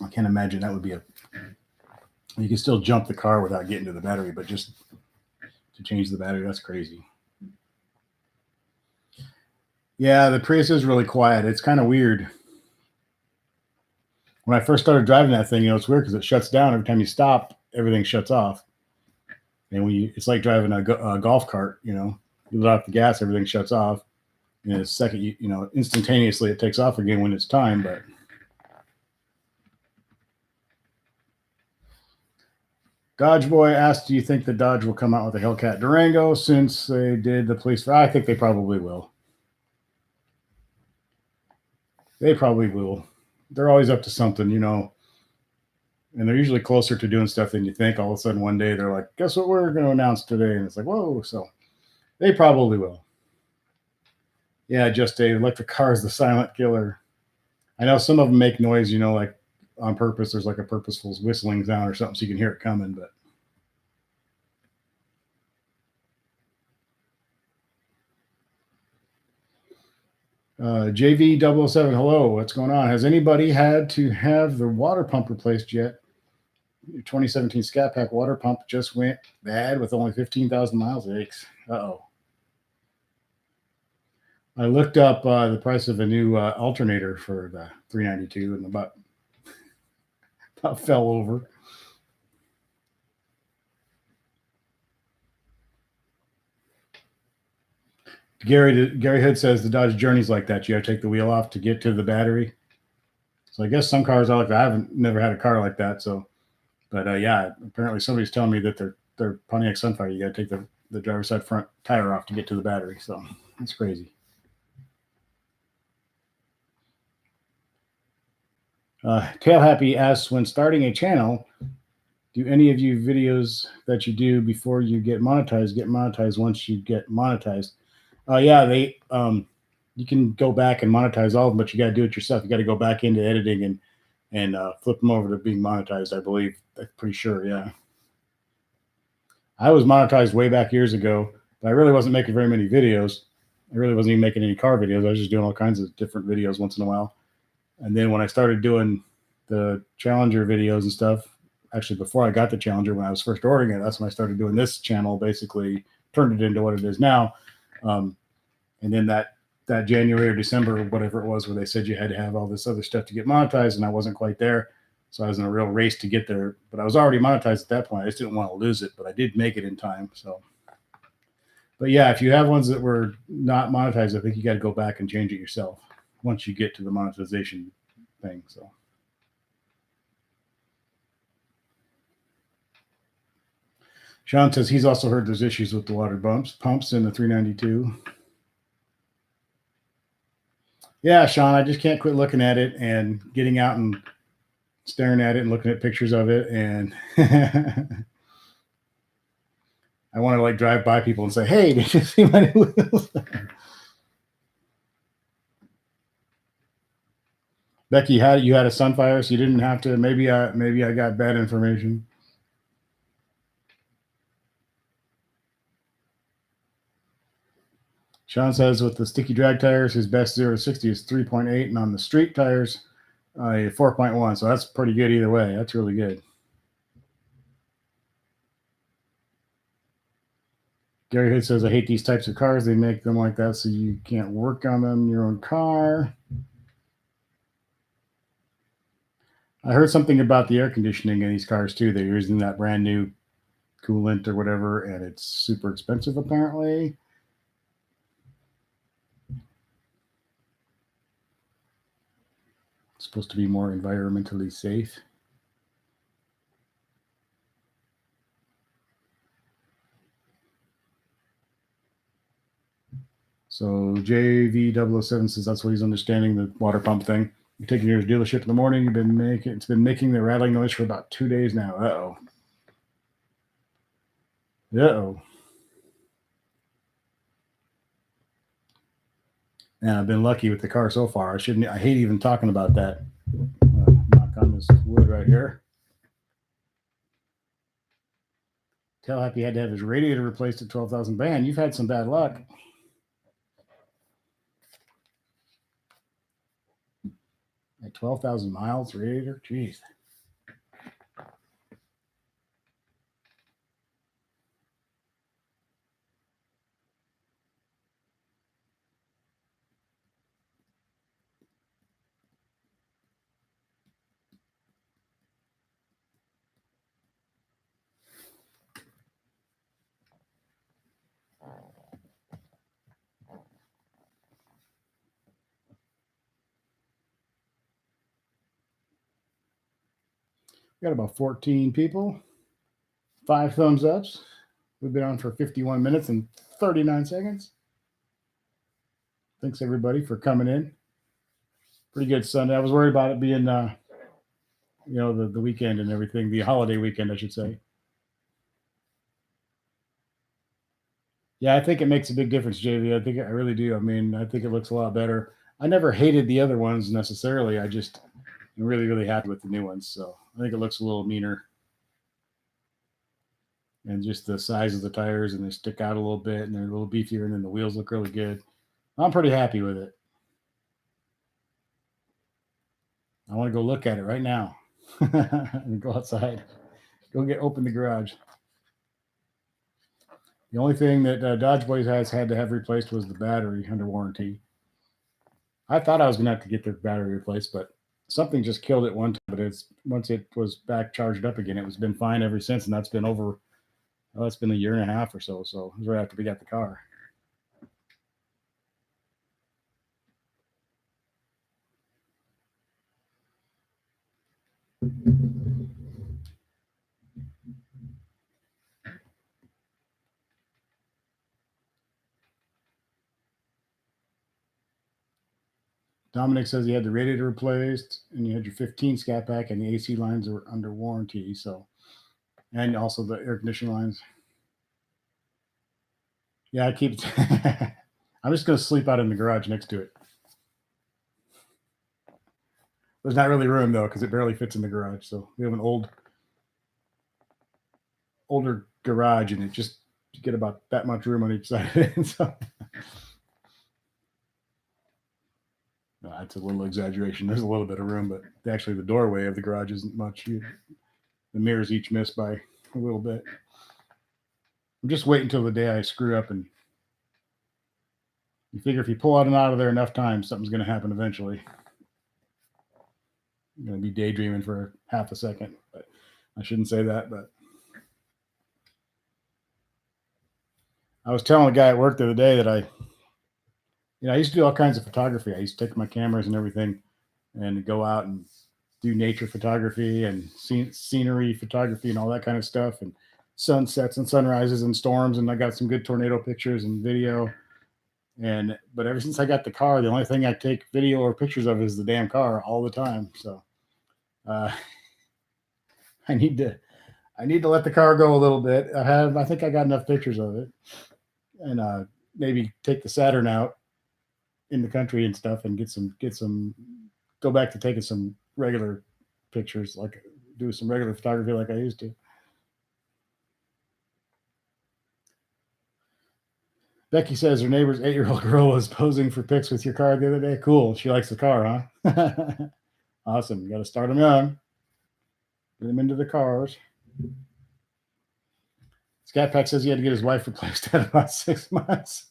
I can't imagine that would be a. You can still jump the car without getting to the battery, but just to change the battery, that's crazy. Yeah, the Prius is really quiet. It's kind of weird. When I first started driving that thing, it's weird because it shuts down every time you stop. Everything shuts off, and it's like driving a golf cart. You let off the gas, everything shuts off. In a second, instantaneously it takes off again when it's time. But Dodge Boy asked, "Do you think the Dodge will come out with a Hellcat Durango since they did the police?" I think they probably will. They probably will. They're always up to something, and they're usually closer to doing stuff than you think. All of a sudden, one day they're like, "Guess what we're going to announce today?" And it's like, whoa! So they probably will. Yeah, just a electric car is the silent killer. I know some of them make noise, like on purpose. There's like a purposeful whistling sound or something, so you can hear it coming. But JV007, hello, what's going on? Has anybody had to have the water pump replaced yet? Your 2017 Scat Pack water pump just went bad with only 15,000 miles. Aches. Uh-oh. I looked up the price of a new alternator for the 392 and about fell over. Gary Hood says the Dodge Journey's like that. You have to take the wheel off to get to the battery. So I guess some cars are like that. I haven't never had a car like that. So, but yeah, apparently somebody's telling me that their Pontiac Sunfire, you got to take the driver's side front tire off to get to the battery. So that's crazy. Tail Happy asks, when starting a channel, do any of you videos that you do before you get monetized once you get monetized? Yeah, you can go back and monetize all of them, but you got to do it yourself. You got to go back into editing and flip them over to being monetized. I believe. I'm pretty sure. Yeah. I was monetized way back years ago, but I really wasn't making very many videos. I really wasn't even making any car videos. I was just doing all kinds of different videos once in a while. And then when I started doing the Challenger videos and stuff, actually before I got the Challenger, when I was first ordering it, that's when I started doing this channel, basically turned it into what it is now. And then that January or December or whatever it was where they said you had to have all this other stuff to get monetized, and I wasn't quite there. So I was in a real race to get there, but I was already monetized at that point. I just didn't want to lose it, but I did make it in time. So, but yeah, if you have ones that were not monetized, I think you got to go back and change it yourself once you get to the monetization thing. So. Sean says he's also heard there's issues with the water pumps in the 392. Yeah, Sean, I just can't quit looking at it and getting out and staring at it and looking at pictures of it. And I want to drive by people and say, "Hey, did you see my new wheels?" Becky, you had a Sunfire, so you didn't have to. Maybe I got bad information. Sean says with the sticky drag tires, his best 0 to 60 is 3.8, and on the street tires, 4.1. So that's pretty good either way. That's really good. Gary Hood says, I hate these types of cars. They make them like that so you can't work on them in your own car. I heard something about the air conditioning in these cars too. They're using that brand new coolant or whatever, and it's super expensive apparently. It's supposed to be more environmentally safe. So JV007 says that's what he's understanding, the water pump thing. You're taking your dealership in the morning. It's been making the rattling noise for about 2 days now. Uh-oh. And I've been lucky with the car so far. I hate even talking about that. Knock on this wood right here. Tell Happy had to have his radiator replaced at 12,000. Man, you've had some bad luck. At 12,000 miles, radiator? Jeez. We got about 14 people. 5 thumbs ups. We've been on for 51 minutes and 39 seconds. Thanks everybody for coming in. Pretty good Sunday. I was worried about it being, the weekend and everything, the holiday weekend, I should say. Yeah, I think it makes a big difference, JV. I really do. I mean, I think it looks a lot better. I never hated the other ones necessarily. I just am really, really happy with the new ones. So I think it looks a little meaner. And just the size of the tires, and they stick out a little bit, and they're a little beefier, and then the wheels look really good. I'm pretty happy with it. I want to go look at it right now. And go outside. Go open the garage. The only thing that Dodge Boys has had to have replaced was the battery under warranty. I thought I was going to have to get the battery replaced, but something just killed it one time. But once it was back charged up again, it was been fine ever since, and that's been over. Well, it's been a year and a half or so. So it was right after we got the car. Dominic says he had the radiator replaced, and you had your 15 scat pack, and the AC lines are under warranty. So, and also the air conditioning lines. Yeah, I keep. I'm just going to sleep out in the garage next to it. There's not really room though, because it barely fits in the garage. So we have an older garage, and it just you get about that much room on each side of it. So no, that's a little exaggeration. There's a little bit of room, but actually the doorway of the garage isn't much. The mirrors each miss by a little bit. I'm just waiting until the day I screw up, and you figure if you pull out and out of there enough times, something's going to happen eventually. I'm going to be daydreaming for half a second, but I shouldn't say that. But I was telling a guy at work the other day that I used to do all kinds of photography. I used to take my cameras and everything and go out and do nature photography and scenery photography and all that kind of stuff, and sunsets and sunrises and storms. And I got some good tornado pictures and video. But ever since I got the car, the only thing I take video or pictures of is the damn car all the time. So I need to let the car go a little bit. I think I got enough pictures of it, and maybe take the Saturn out in the country and stuff, and go back to taking some regular pictures, like do some regular photography like I used to. Becky says her neighbor's 8-year-old girl was posing for pics with your car the other day. Cool. She likes the car, huh? Awesome. You got to start them young. Get them into the cars. Scat Pack says he had to get his wife replaced at about 6 months.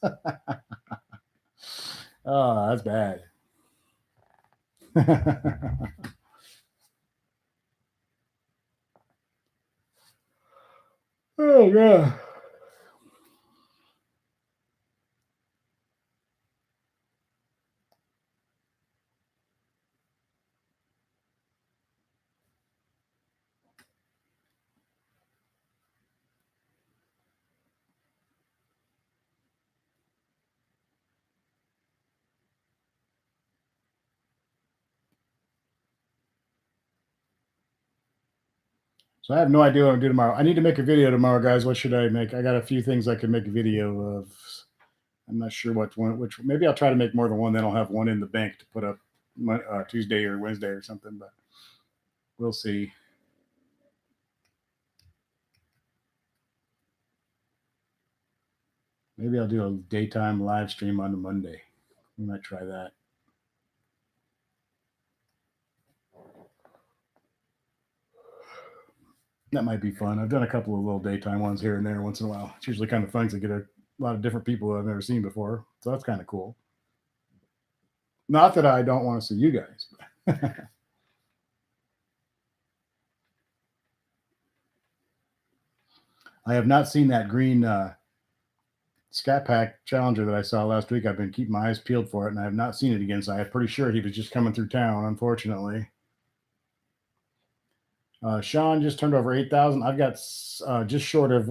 Oh, that's bad. Oh, yeah. So I have no idea what I'm doing tomorrow. I need to make a video tomorrow, guys. What should I make? I got a few things I can make a video of. I'm not sure which one. Which maybe I'll try to make more than one. Then I'll have one in the bank to put up Tuesday or Wednesday or something. But we'll see. Maybe I'll do a daytime live stream on a Monday. We might try that. That might be fun. I've done a couple of little daytime ones here and there once in a while. It's usually kind of fun to get a lot of different people I've never seen before. So that's kind of cool. Not that I don't want to see you guys. I have not seen that green Scat Pack Challenger that I saw last week. I've been keeping my eyes peeled for it, and I have not seen it again. So I'm pretty sure he was just coming through town, unfortunately. Sean just turned over 8,000. I've got just short of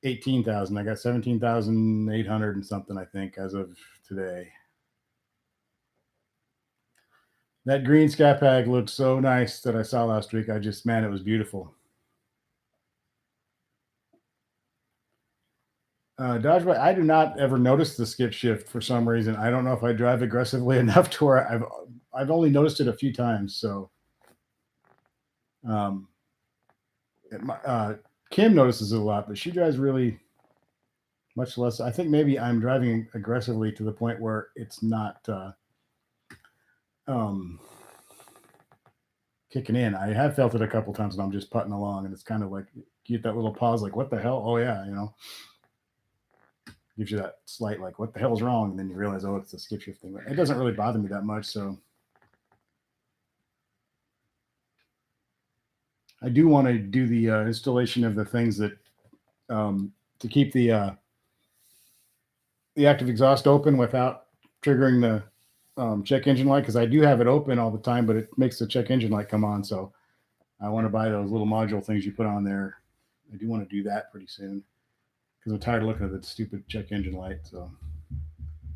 18,000. I got 17,800 and something, I think, as of today. That green Scat Pack looked so nice that I saw last week. Man, it was beautiful. Dodge Bike, I do not ever notice the skip shift for some reason. I don't know if I drive aggressively enough to where I've only noticed it a few times. So, Kim notices it a lot, but she drives really much less. I think maybe I'm driving aggressively to the point where it's not kicking in. I have felt it a couple times, and I'm just putting along, and it's kind of like you get that little pause, like what the hell? Oh yeah, gives you that slight like what the hell's wrong, and then you realize, oh, it's the skip shift thing. It doesn't really bother me that much, so I do want to do the installation of the things that to keep the active exhaust open without triggering the check engine light, because I do have it open all the time, but it makes the check engine light come on. So I want to buy those little module things you put on there. I do want to do that pretty soon because I'm tired of looking at the stupid check engine light. So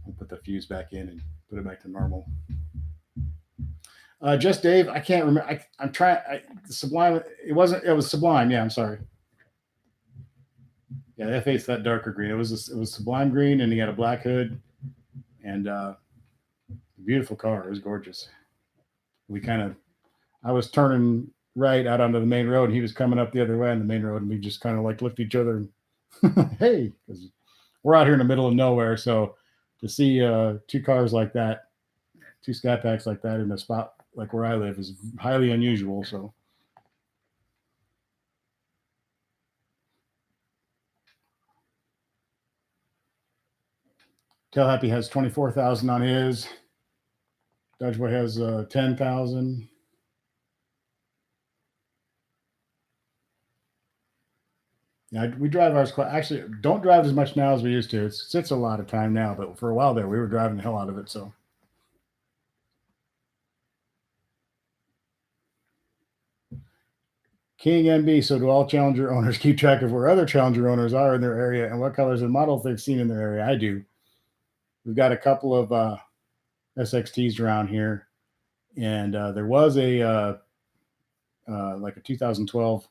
I'll put the fuse back in and put it back to normal. Just Dave, I can't remember. I'm trying. Sublime. It was Sublime. Yeah, I'm sorry. Yeah, the F8's that darker green. It was Sublime green, and he had a black hood, and beautiful car. It was gorgeous. I was turning right out onto the main road, and he was coming up the other way on the main road, and we just kind of like looked at each other and hey, because we're out here in the middle of nowhere, so to see two cars like that, two Scat Packs like that in a spot like where I live is highly unusual. So Tail Happy has 24,000 on his. Dodge Boy has 10,000. Yeah, we drive ours quite. Actually, don't drive as much now as we used to. It sits a lot of time now, but for a while there, we were driving the hell out of it. So, King MB. So, do all Challenger owners keep track of where other Challenger owners are in their area and what colors and models they've seen in their area? I do. We've got a couple of SXTs around here, and there was a like a 2012.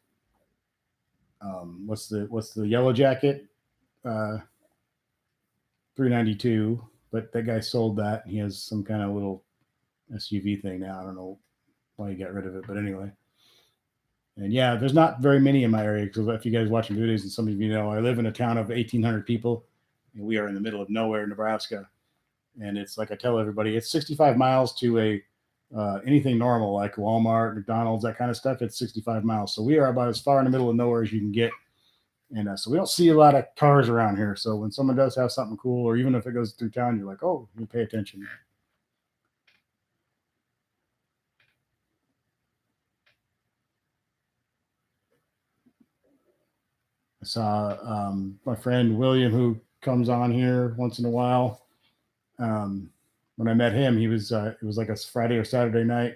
What's the Yellow Jacket 392, but that guy sold that. He has some kind of little SUV thing now. I don't know why he got rid of it, but anyway. And yeah, there's not very many in my area, because if you guys watching videos, and some of you know, I live in a town of 1,800 people, and we are in the middle of nowhere, Nebraska. And it's like I tell everybody, it's 65 miles to a anything normal like Walmart, McDonald's, that kind of stuff. It's 65 miles. So we are about as far in the middle of nowhere as you can get. And so we don't see a lot of cars around here. So when someone does have something cool, or even if it goes through town, you're like, oh, you pay attention. I saw my friend William, who comes on here once in a while. When I met him, he was it was like a Friday or Saturday night.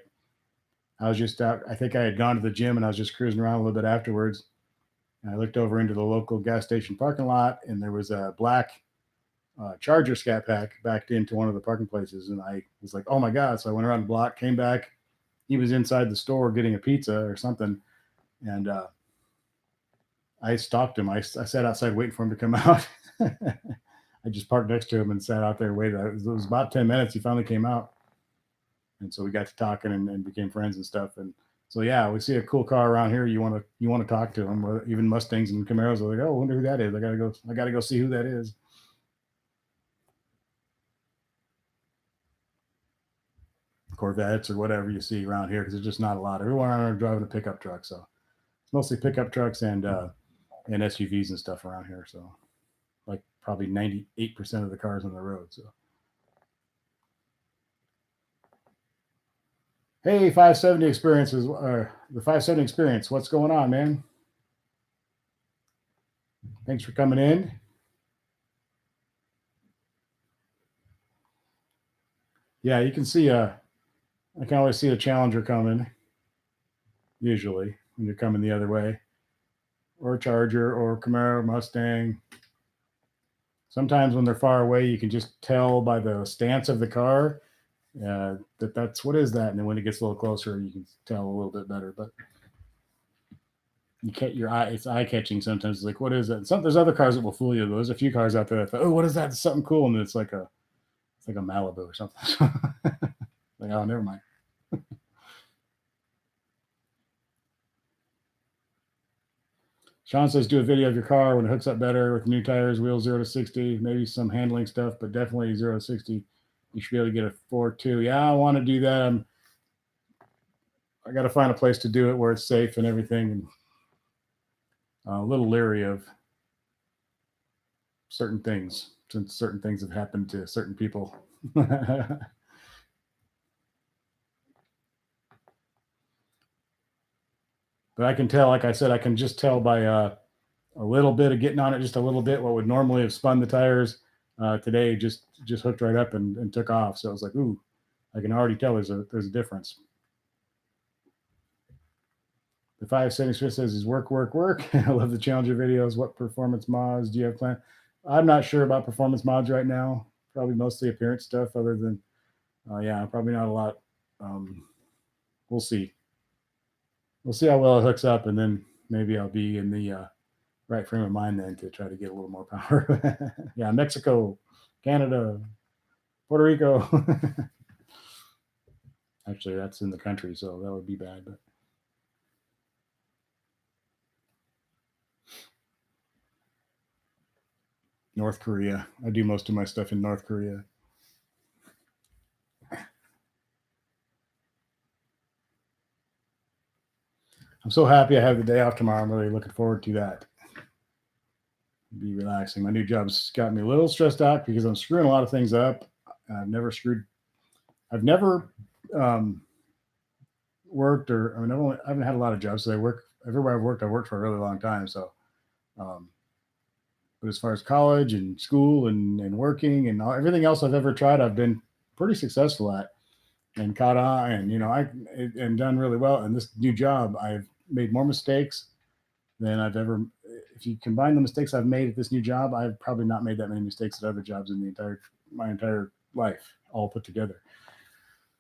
I was just out. I think I had gone to the gym, and I was just cruising around a little bit afterwards. And I looked over into the local gas station parking lot, and there was a black Charger Scat Pack backed into one of the parking places. And I was like, oh my God. So I went around the block, came back. He was inside the store getting a pizza or something. And I stalked him. I sat outside waiting for him to come out. I just parked next to him and sat out there, waited. It was about 10 minutes. He finally came out. And so we got to talking and became friends and stuff. And so, yeah, we see a cool car around here. You want to talk to them, even Mustangs and Camaros are like, oh, I wonder who that is. I got to go see who that is. Corvettes or whatever you see around here, because there's just not a lot. Everyone around here driving a pickup truck, so it's mostly pickup trucks and SUVs and stuff around here. So like probably 98% of the cars on the road. So hey, 570 experiences, the 570 experience. What's going on, man? Thanks for coming in. Yeah, you can see I can always see a Challenger coming, usually when you're coming the other way, or a Charger or Camaro, Mustang. Sometimes when they're far away, you can just tell by the stance of the car that's what is that, and then when it gets a little closer, you can tell a little bit better. But you can't your eye it's eye catching sometimes. It's like, what is that? There's other cars that will fool you. There's a few cars out there that thought, oh, what is that? It's something cool, and it's like a Malibu or something. Like, oh, never mind. Sean says, do a video of your car when it hooks up better with new tires, wheels 0 to 60, maybe some handling stuff, but definitely 0 to 60. You should be able to get a 4.2. Yeah, I want to do that. I got to find a place to do it where it's safe and everything. And a little leery of certain things, since certain things have happened to certain people. But I can tell, like I said, I can just tell by a little bit of getting on it, just a little bit, what would normally have spun the tires today just hooked right up and took off. So I was like, ooh, I can already tell there's a difference. The 576 says is work. I love the Challenger videos. What performance mods do you have planned? I'm not sure about performance mods right now. Probably mostly appearance stuff, other than, yeah, probably not a lot. We'll see. We'll see how well it hooks up, and then maybe I'll be in the right frame of mind then to try to get a little more power. Yeah, Mexico, Canada, Puerto Rico. Actually, that's in the country, so that would be bad. But North Korea. I do most of my stuff in North Korea. I'm so happy I have the day off tomorrow. I'm really looking forward to that. Be relaxing. My new job's got me a little stressed out because I'm screwing a lot of things up. I've never worked, or I mean, I haven't had a lot of jobs. So I work everywhere I've worked for a really long time. So, but as far as college and school and working and everything else I've ever tried, I've been pretty successful at and caught on, and and done really well. And this new job, I've made more mistakes than I've ever. If you combine the mistakes I've made at this new job, I've probably not made that many mistakes at other jobs in my entire life, all put together.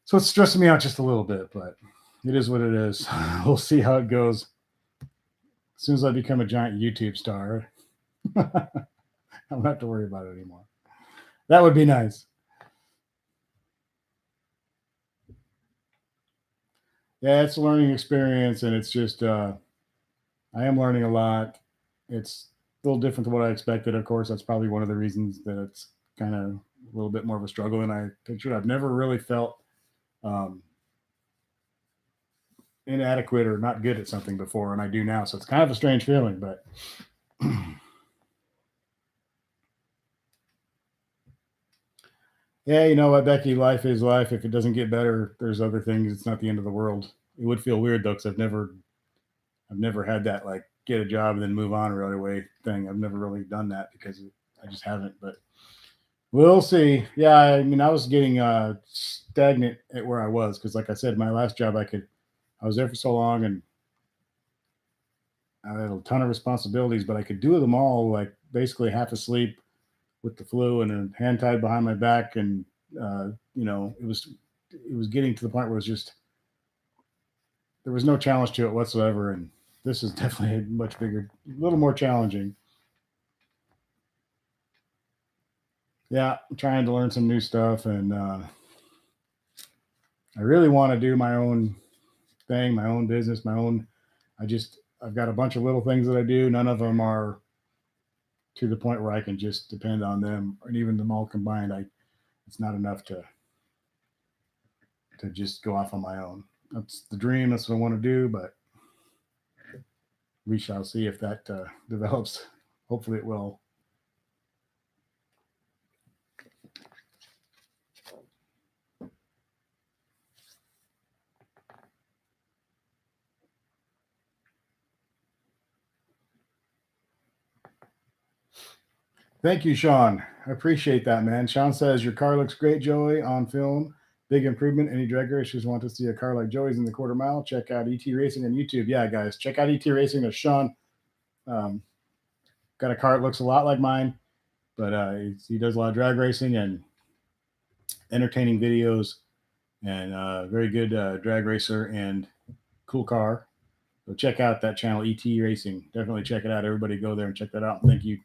So it's stressing me out just a little bit, but it is what it is. We'll see how it goes. As soon as I become a giant YouTube star, I don't have to worry about it anymore. That would be nice. Yeah, it's a learning experience, and it's just I am learning a lot. It's a little different than what I expected. Of course, that's probably one of the reasons that it's kind of a little bit more of a struggle than I pictured. I've never really felt um, inadequate or not good at something before, and I do now. So it's kind of a strange feeling, but yeah, you know what, Becky? Life is life. If it doesn't get better, there's other things. It's not the end of the world. It would feel weird though, because I've never had that like get a job and then move on right away thing. I've never really done that because I just haven't. But we'll see. Yeah, I mean, I was getting stagnant at where I was because, like I said, my last job, I was there for so long and I had a ton of responsibilities, but I could do them all like basically half asleep with the flu and a hand tied behind my back, and it was getting to the point where it was just there was no challenge to it whatsoever, and this is definitely a much bigger, a little more challenging. Yeah, I'm trying to learn some new stuff, and I really want to do my own thing, my own business, my own. I've got a bunch of little things that I do. None of them are to the point where I can just depend on them, and even them all combined, it's not enough to just go off on my own. That's the dream. That's what I want to do, but we shall see if that develops. Hopefully, it will. Thank you, Sean. I appreciate that, man. Sean says your car looks great, Joey, on film. Big improvement. Any drag racers want to see a car like Joey's in the quarter mile? Check out ET Racing on YouTube. Yeah, guys, check out ET Racing. There's Sean. Um, got a car that looks a lot like mine, but he does a lot of drag racing and entertaining videos, and very good drag racer and cool car. So check out that channel, ET Racing. Definitely check it out. Everybody go there and check that out. Thank you.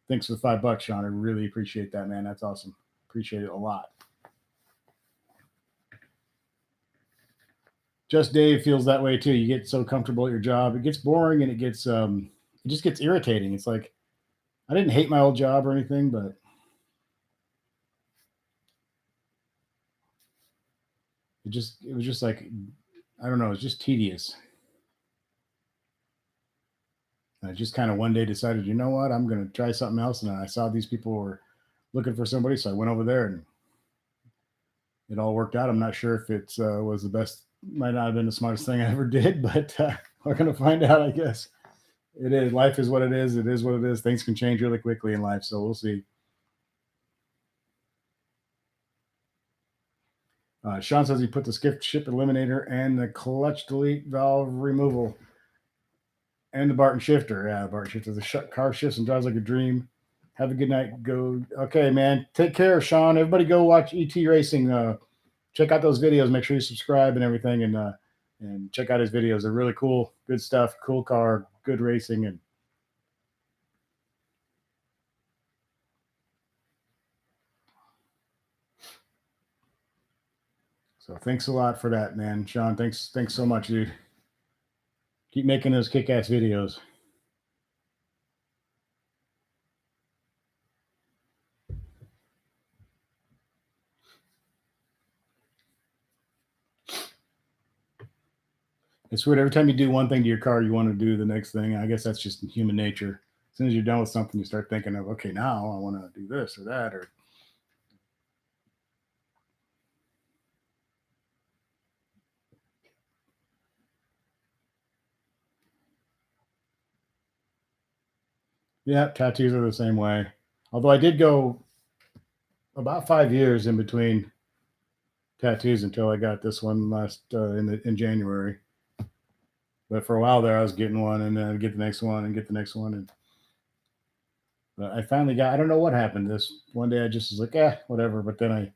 Thanks for the $5, Sean. I really appreciate that, man. That's awesome. Appreciate it a lot. Just Dave feels that way too. You get so comfortable at your job, it gets boring and it just gets irritating. It's like I didn't hate my old job or anything, but it was just like I don't know, it's just tedious. And I just kind of one day decided, you know what, I'm going to try something else. And I saw these people were looking for somebody, so I went over there and it all worked out. I'm not sure if it was the best, might not have been the smartest thing I ever did, but we're going to find out, I guess. It is. Life is what it is. It is what it is. Things can change really quickly in life, so we'll see. Sean says he put the skip ship eliminator and the clutch delete valve removal and the Barton shifter. Yeah, the Barton shifter. The car shifts and drives like a dream. Have a good night. Go. Okay, man. Take care, Sean. Everybody go watch ET Racing. Check out those videos. Make sure you subscribe and everything, and check out his videos. They're really cool. Good stuff. Cool car. Good racing. And so thanks a lot for that, man. Sean, thanks so much, dude. Keep making those kick-ass videos. It's weird. Every time you do one thing to your car, you want to do the next thing. I guess that's just human nature. As soon as you're done with something, you start thinking of, okay, now I want to do this or that. Or yeah, tattoos are the same way. Although I did go about 5 years in between tattoos until I got this one last in January. But for a while there, I was getting one and then get the next one and get the next one. And but I finally got. I don't know what happened. This one day, I just was like, whatever. But then I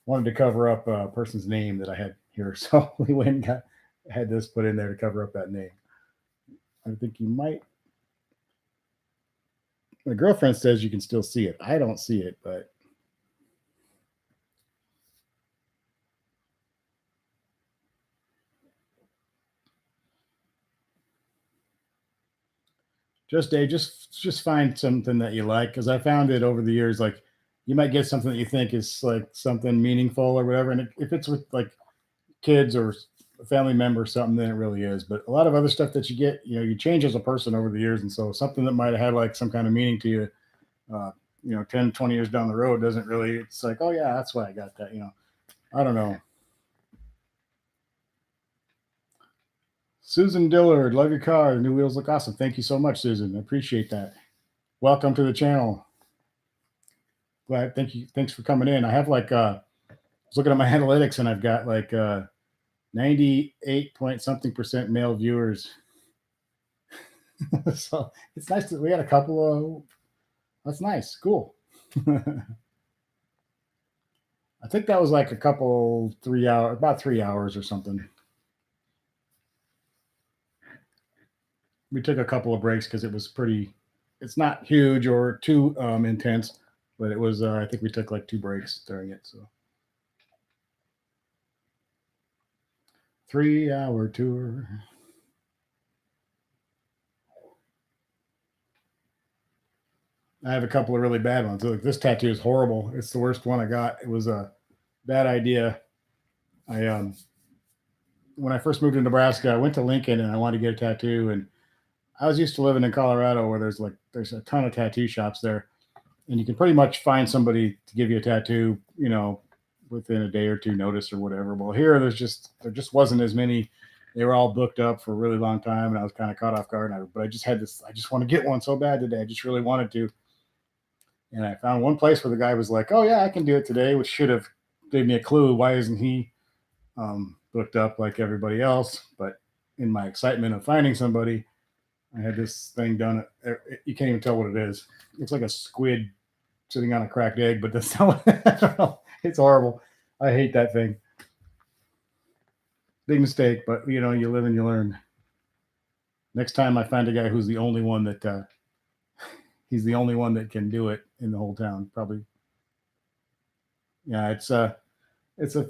wanted to cover up a person's name that I had here, so we went and had this put in there to cover up that name. I think you might. My girlfriend says you can still see it. I don't see it, but just Dave, just find something that you like, because I found it over the years. Like you might get something that you think is like something meaningful or whatever, and if it's with like kids or a family member or something, then it really is. But a lot of other stuff that you get, you change as a person over the years, and so something that might have had like some kind of meaning to you, uh, 10, 20 years down the road doesn't really. It's like, oh yeah, that's why I got that. I don't know. Susan Dillard, love your car. The new wheels look awesome. Thank you so much, Susan. I appreciate that. Welcome to the channel. Glad. Thank you. Thanks for coming in. I have like I was looking at my analytics and I've got like 98 point something percent male viewers. So it's nice that we had a couple of. That's nice. Cool. I think that was like a couple 3 hours, about 3 hours or something. We took a couple of breaks because it was pretty. It's not huge or too intense, But it was I think we took like 2 breaks during it. So 3-hour tour. I have a couple of really bad ones. Look, this tattoo is horrible. It's the worst one I got. It was a bad idea. I when I first moved to Nebraska, I went to Lincoln and I wanted to get a tattoo. And I was used to living in Colorado where there's a ton of tattoo shops there, and you can pretty much find somebody to give you a tattoo, within a day or two notice or whatever. Well, here there just wasn't as many. They were all booked up for a really long time, and I was kind of caught off guard. But I just had this. I just want to get one so bad today. I just really wanted to. And I found one place where the guy was like, "Oh yeah, I can do it today," which should have gave me a clue. Why isn't he booked up like everybody else? But in my excitement of finding somebody, I had this thing done. You can't even tell what it is. It's like a squid sitting on a cracked egg, but that's not what, I don't know. It's horrible. I hate that thing. Big mistake, but you live and you learn. Next time I find a guy who's the only one that he's the only one that can do it in the whole town. Probably. Yeah, it's a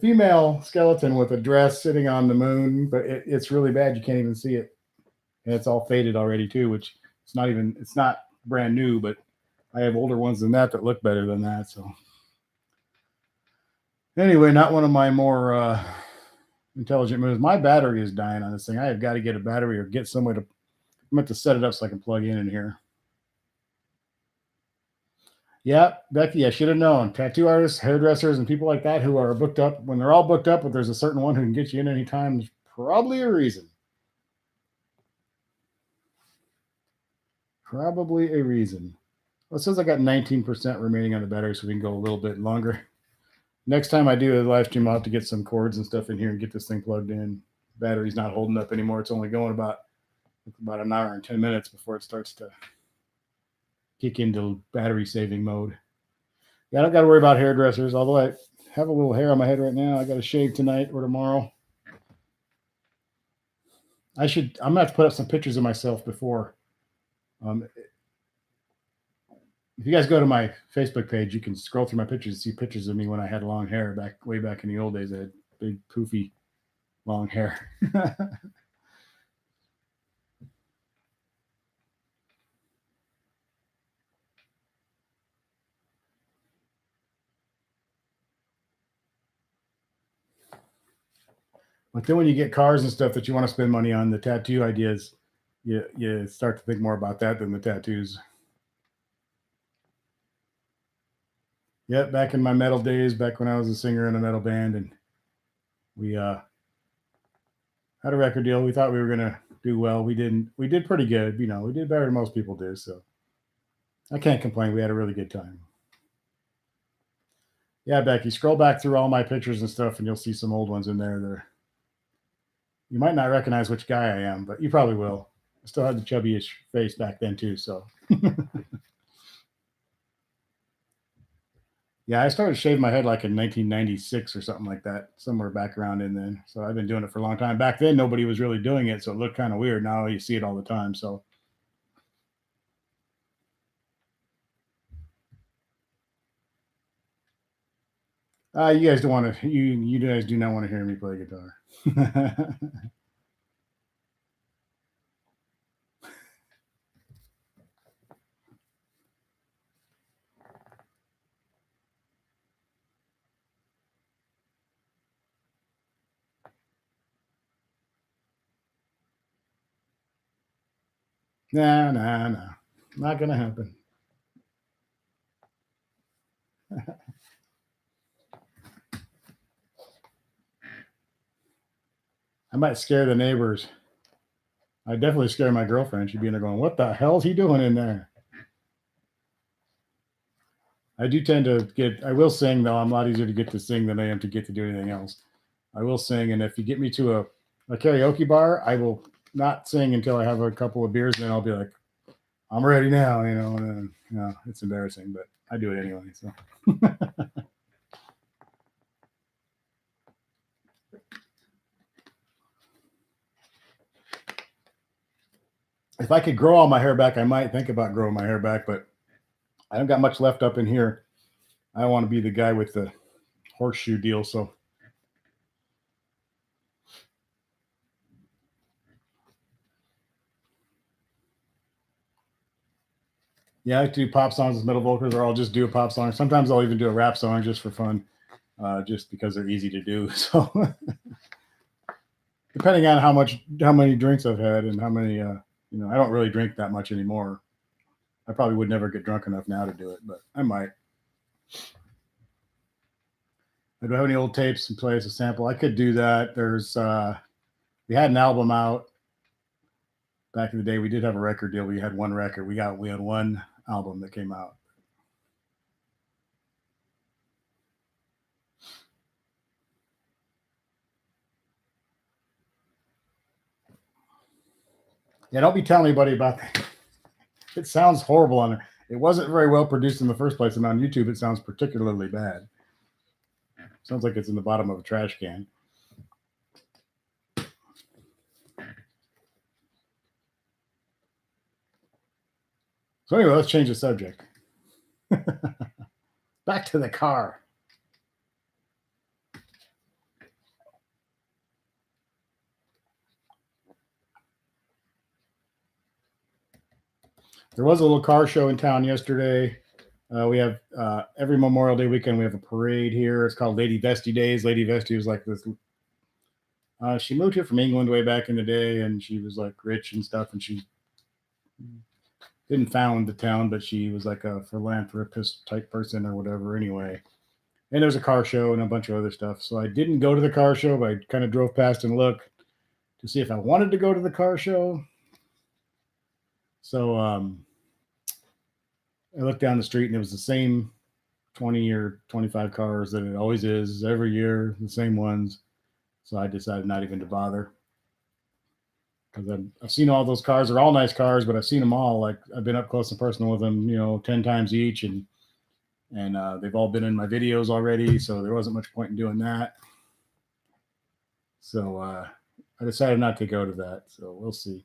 female skeleton with a dress sitting on the moon, but it's really bad. You can't even see it. And it's all faded already too, which it's not brand new, but I have older ones than that look better than that. So anyway, not one of my more intelligent moves. My battery is dying on this thing. I have got to get a battery or get somewhere to. I'm going to set it up so I can plug in here. Yeah, Becky, I should have known. Tattoo artists, hairdressers, and people like that who are booked up. When they're all booked up, but there's a certain one who can get you in anytime, there's probably a reason. Probably a reason. Well, it says I got 19% remaining on the battery, so we can go a little bit longer. Next time I do a live stream, I'll have to get some cords and stuff in here and get this thing plugged in. Battery's not holding up anymore. It's only going about an hour and 10 minutes before it starts to kick into battery saving mode. Yeah, I don't got to worry about hairdressers, although I have a little hair on my head right now. I got to shave tonight or tomorrow. I'm going to have to put up some pictures of myself before. If you guys go to my Facebook page, you can scroll through my pictures and see pictures of me when I had long hair way back in the old days. I had big, poofy, long hair. But then when you get cars and stuff that you want to spend money on, the tattoo ideas, you start to think more about that than the tattoos. Yep, back in my metal days, back when I was a singer in a metal band, and we had a record deal. We thought we were gonna do well. We didn't. We did pretty good. We did better than most people do. So I can't complain. We had a really good time. Yeah, Becky, scroll back through all my pictures and stuff, and you'll see some old ones in there. You might not recognize which guy I am, but you probably will. I still had the chubbyish face back then too. So. Yeah, I started shaving my head like in 1996 or something like that, somewhere back around in then. So I've been doing it for a long time. Back then, nobody was really doing it, so it looked kind of weird. Now you see it all the time. So, you guys don't want to. You guys do not want to hear me play guitar. Nah, not gonna happen. I might scare the neighbors. I definitely scare my girlfriend. She'd be in there going, "What the hell's he doing in there?" I do tend to get. I will sing though. I'm a lot easier to get to sing than I am to get to do anything else. I will sing, and if you get me to a karaoke bar, I will not sing until I have a couple of beers, and then I'll be like, "I'm ready now," And then, it's embarrassing, but I do it anyway. So. If I could grow all my hair back, I might think about growing my hair back, but I don't got much left up in here. I don't want to be the guy with the horseshoe deal. So yeah, I like to do pop songs with metal vocals, or I'll just do a pop song. Sometimes I'll even do a rap song just for fun, just because they're easy to do. So depending on how many drinks I've had and how many, I don't really drink that much anymore. I probably would never get drunk enough now to do it, but I might. I don't have any old tapes and play as a sample. I could do that. We had an album out back in the day. We did have a record deal. We had one record. We had one album that came out. Yeah, don't be telling anybody about that. It sounds horrible on there. It wasn't very well produced in the first place, and on YouTube it sounds particularly bad. Sounds like it's in the bottom of a trash can. So anyway, let's change the subject. Back to the car. There was a little car show in town yesterday. We have every Memorial Day weekend we have a parade here. It's called Lady Vesty Days. Lady Vesty was like this. She moved here from England way back in the day, and she was like rich and stuff. And she didn't found the town, but she was like a philanthropist type person or whatever. Anyway, and there was a car show and a bunch of other stuff. So I didn't go to the car show, but I kind of drove past and looked to see if I wanted to go to the car show. So I looked down the street and it was the same 20 or 25 cars that it always is every year, the same ones. So I decided not even to bother, because I've seen all those cars. They're all nice cars, but I've seen them all. Like, I've been up close and personal with them, 10 times each, and they've all been in my videos already. So there wasn't much point in doing that. So I decided not to go to that. So we'll see.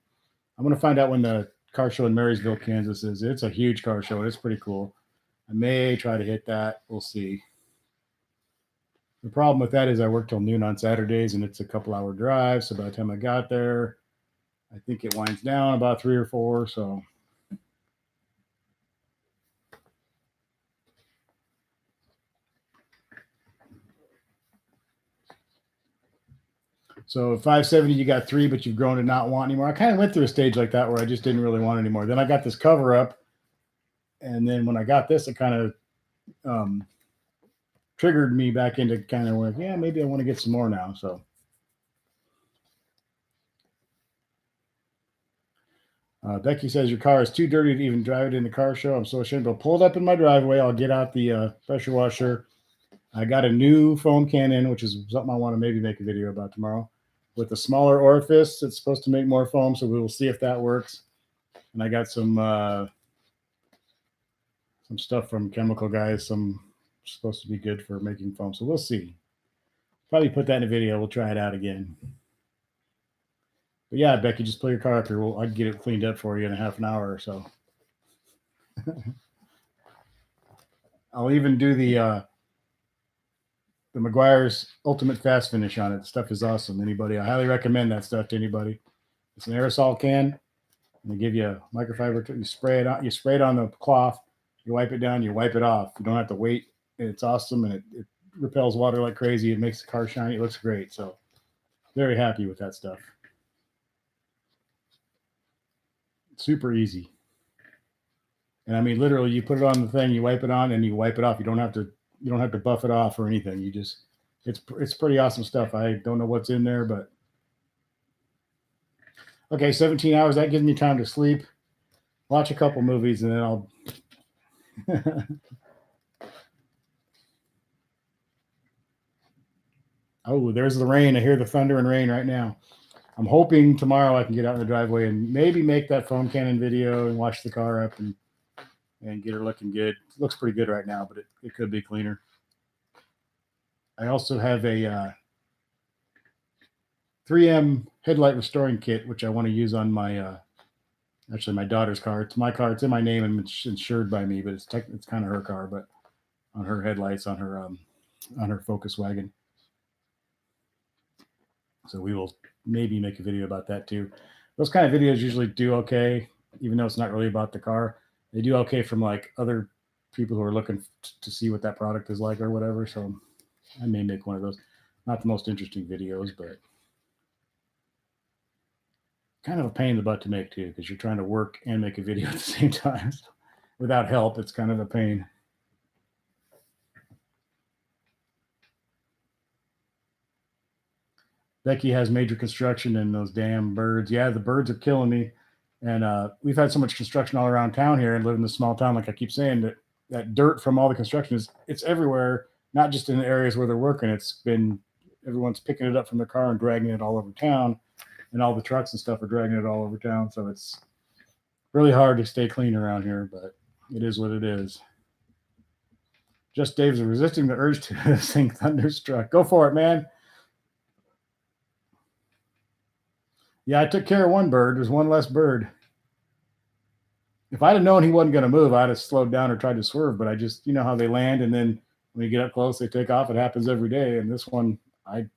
I'm going to find out when the car show in Marysville, Kansas is. It's a huge car show. It's pretty cool. I may try to hit that. We'll see. The problem with that is I work till noon on Saturdays, and it's a couple-hour drive. So by the time I got there, I think it winds down about 3 or 4. So So 570, you got 3, but you've grown to not want anymore. I kind of went through a stage like that where I just didn't really want anymore. Then I got this cover up, and then when I got this, it kind of triggered me back into kind of like, yeah, maybe I want to get some more now. So Becky says your car is too dirty to even drive it in the car show. I'm so ashamed. I'll pull it up in my driveway. I'll get out the pressure washer. I got a new foam can in, which is something I want to maybe make a video about tomorrow, with a smaller orifice. It's supposed to make more foam, so we will see if that works. And I got some stuff from Chemical Guys, some supposed to be good for making foam. So we'll see. Probably put that in a video. We'll try it out again. But yeah, Becky, just pull your car up here. I'd get it cleaned up for you in a half an hour or so. I'll even do the Meguiar's Ultimate Fast Finish on it. The stuff is awesome. I highly recommend that stuff to anybody. It's an aerosol can, and they give you a microfiber. You spray it on. You spray it on the cloth. You wipe it down. You wipe it off. You don't have to wait. It's awesome, and it repels water like crazy. It makes the car shiny. It looks great. So very happy with that stuff. Super easy. And I mean, literally, you put it on the thing, you wipe it on, and you wipe it off. You don't have to buff it off or anything. It's pretty awesome stuff. I don't know what's in there, but okay, 17 hours. That gives me time to sleep, watch a couple movies, and then I'll. Oh, there's the rain. I hear the thunder and rain right now. I'm hoping tomorrow I can get out in the driveway and maybe make that foam cannon video and wash the car up and get her looking good. It looks pretty good right now, but it could be cleaner. I also have a 3M headlight restoring kit, which I want to use on my actually my daughter's car. It's my car. It's in my name and it's insured by me, but it's kind of her car. But her headlights on her Focus wagon. So we will maybe make a video about that too. Those kind of videos usually do okay, even though it's not really about the car. They do okay from like other people who are looking to see what that product is like or whatever. So I may make one of those. Not the most interesting videos, but kind of a pain in the butt to make too, because you're trying to work and make a video at the same time. So without help, it's kind of a pain. Becky has major construction and those damn birds. Yeah, the birds are killing me. And we've had so much construction all around town here and live in this small town. Like I keep saying, that dirt from all the construction it's everywhere, not just in the areas where they're working. It's been, everyone's picking it up from their car and dragging it all over town, and all the trucks and stuff are dragging it all over town. So it's really hard to stay clean around here, but it is what it is. Just Dave's resisting the urge to sing Thunderstruck. Go for it, man. Yeah, I took care of one bird. There's one less bird. If I'd have known he wasn't going to move, I'd have slowed down or tried to swerve. But I just, you know how they land, and then when you get up close, they take off. It happens every day. And this one, I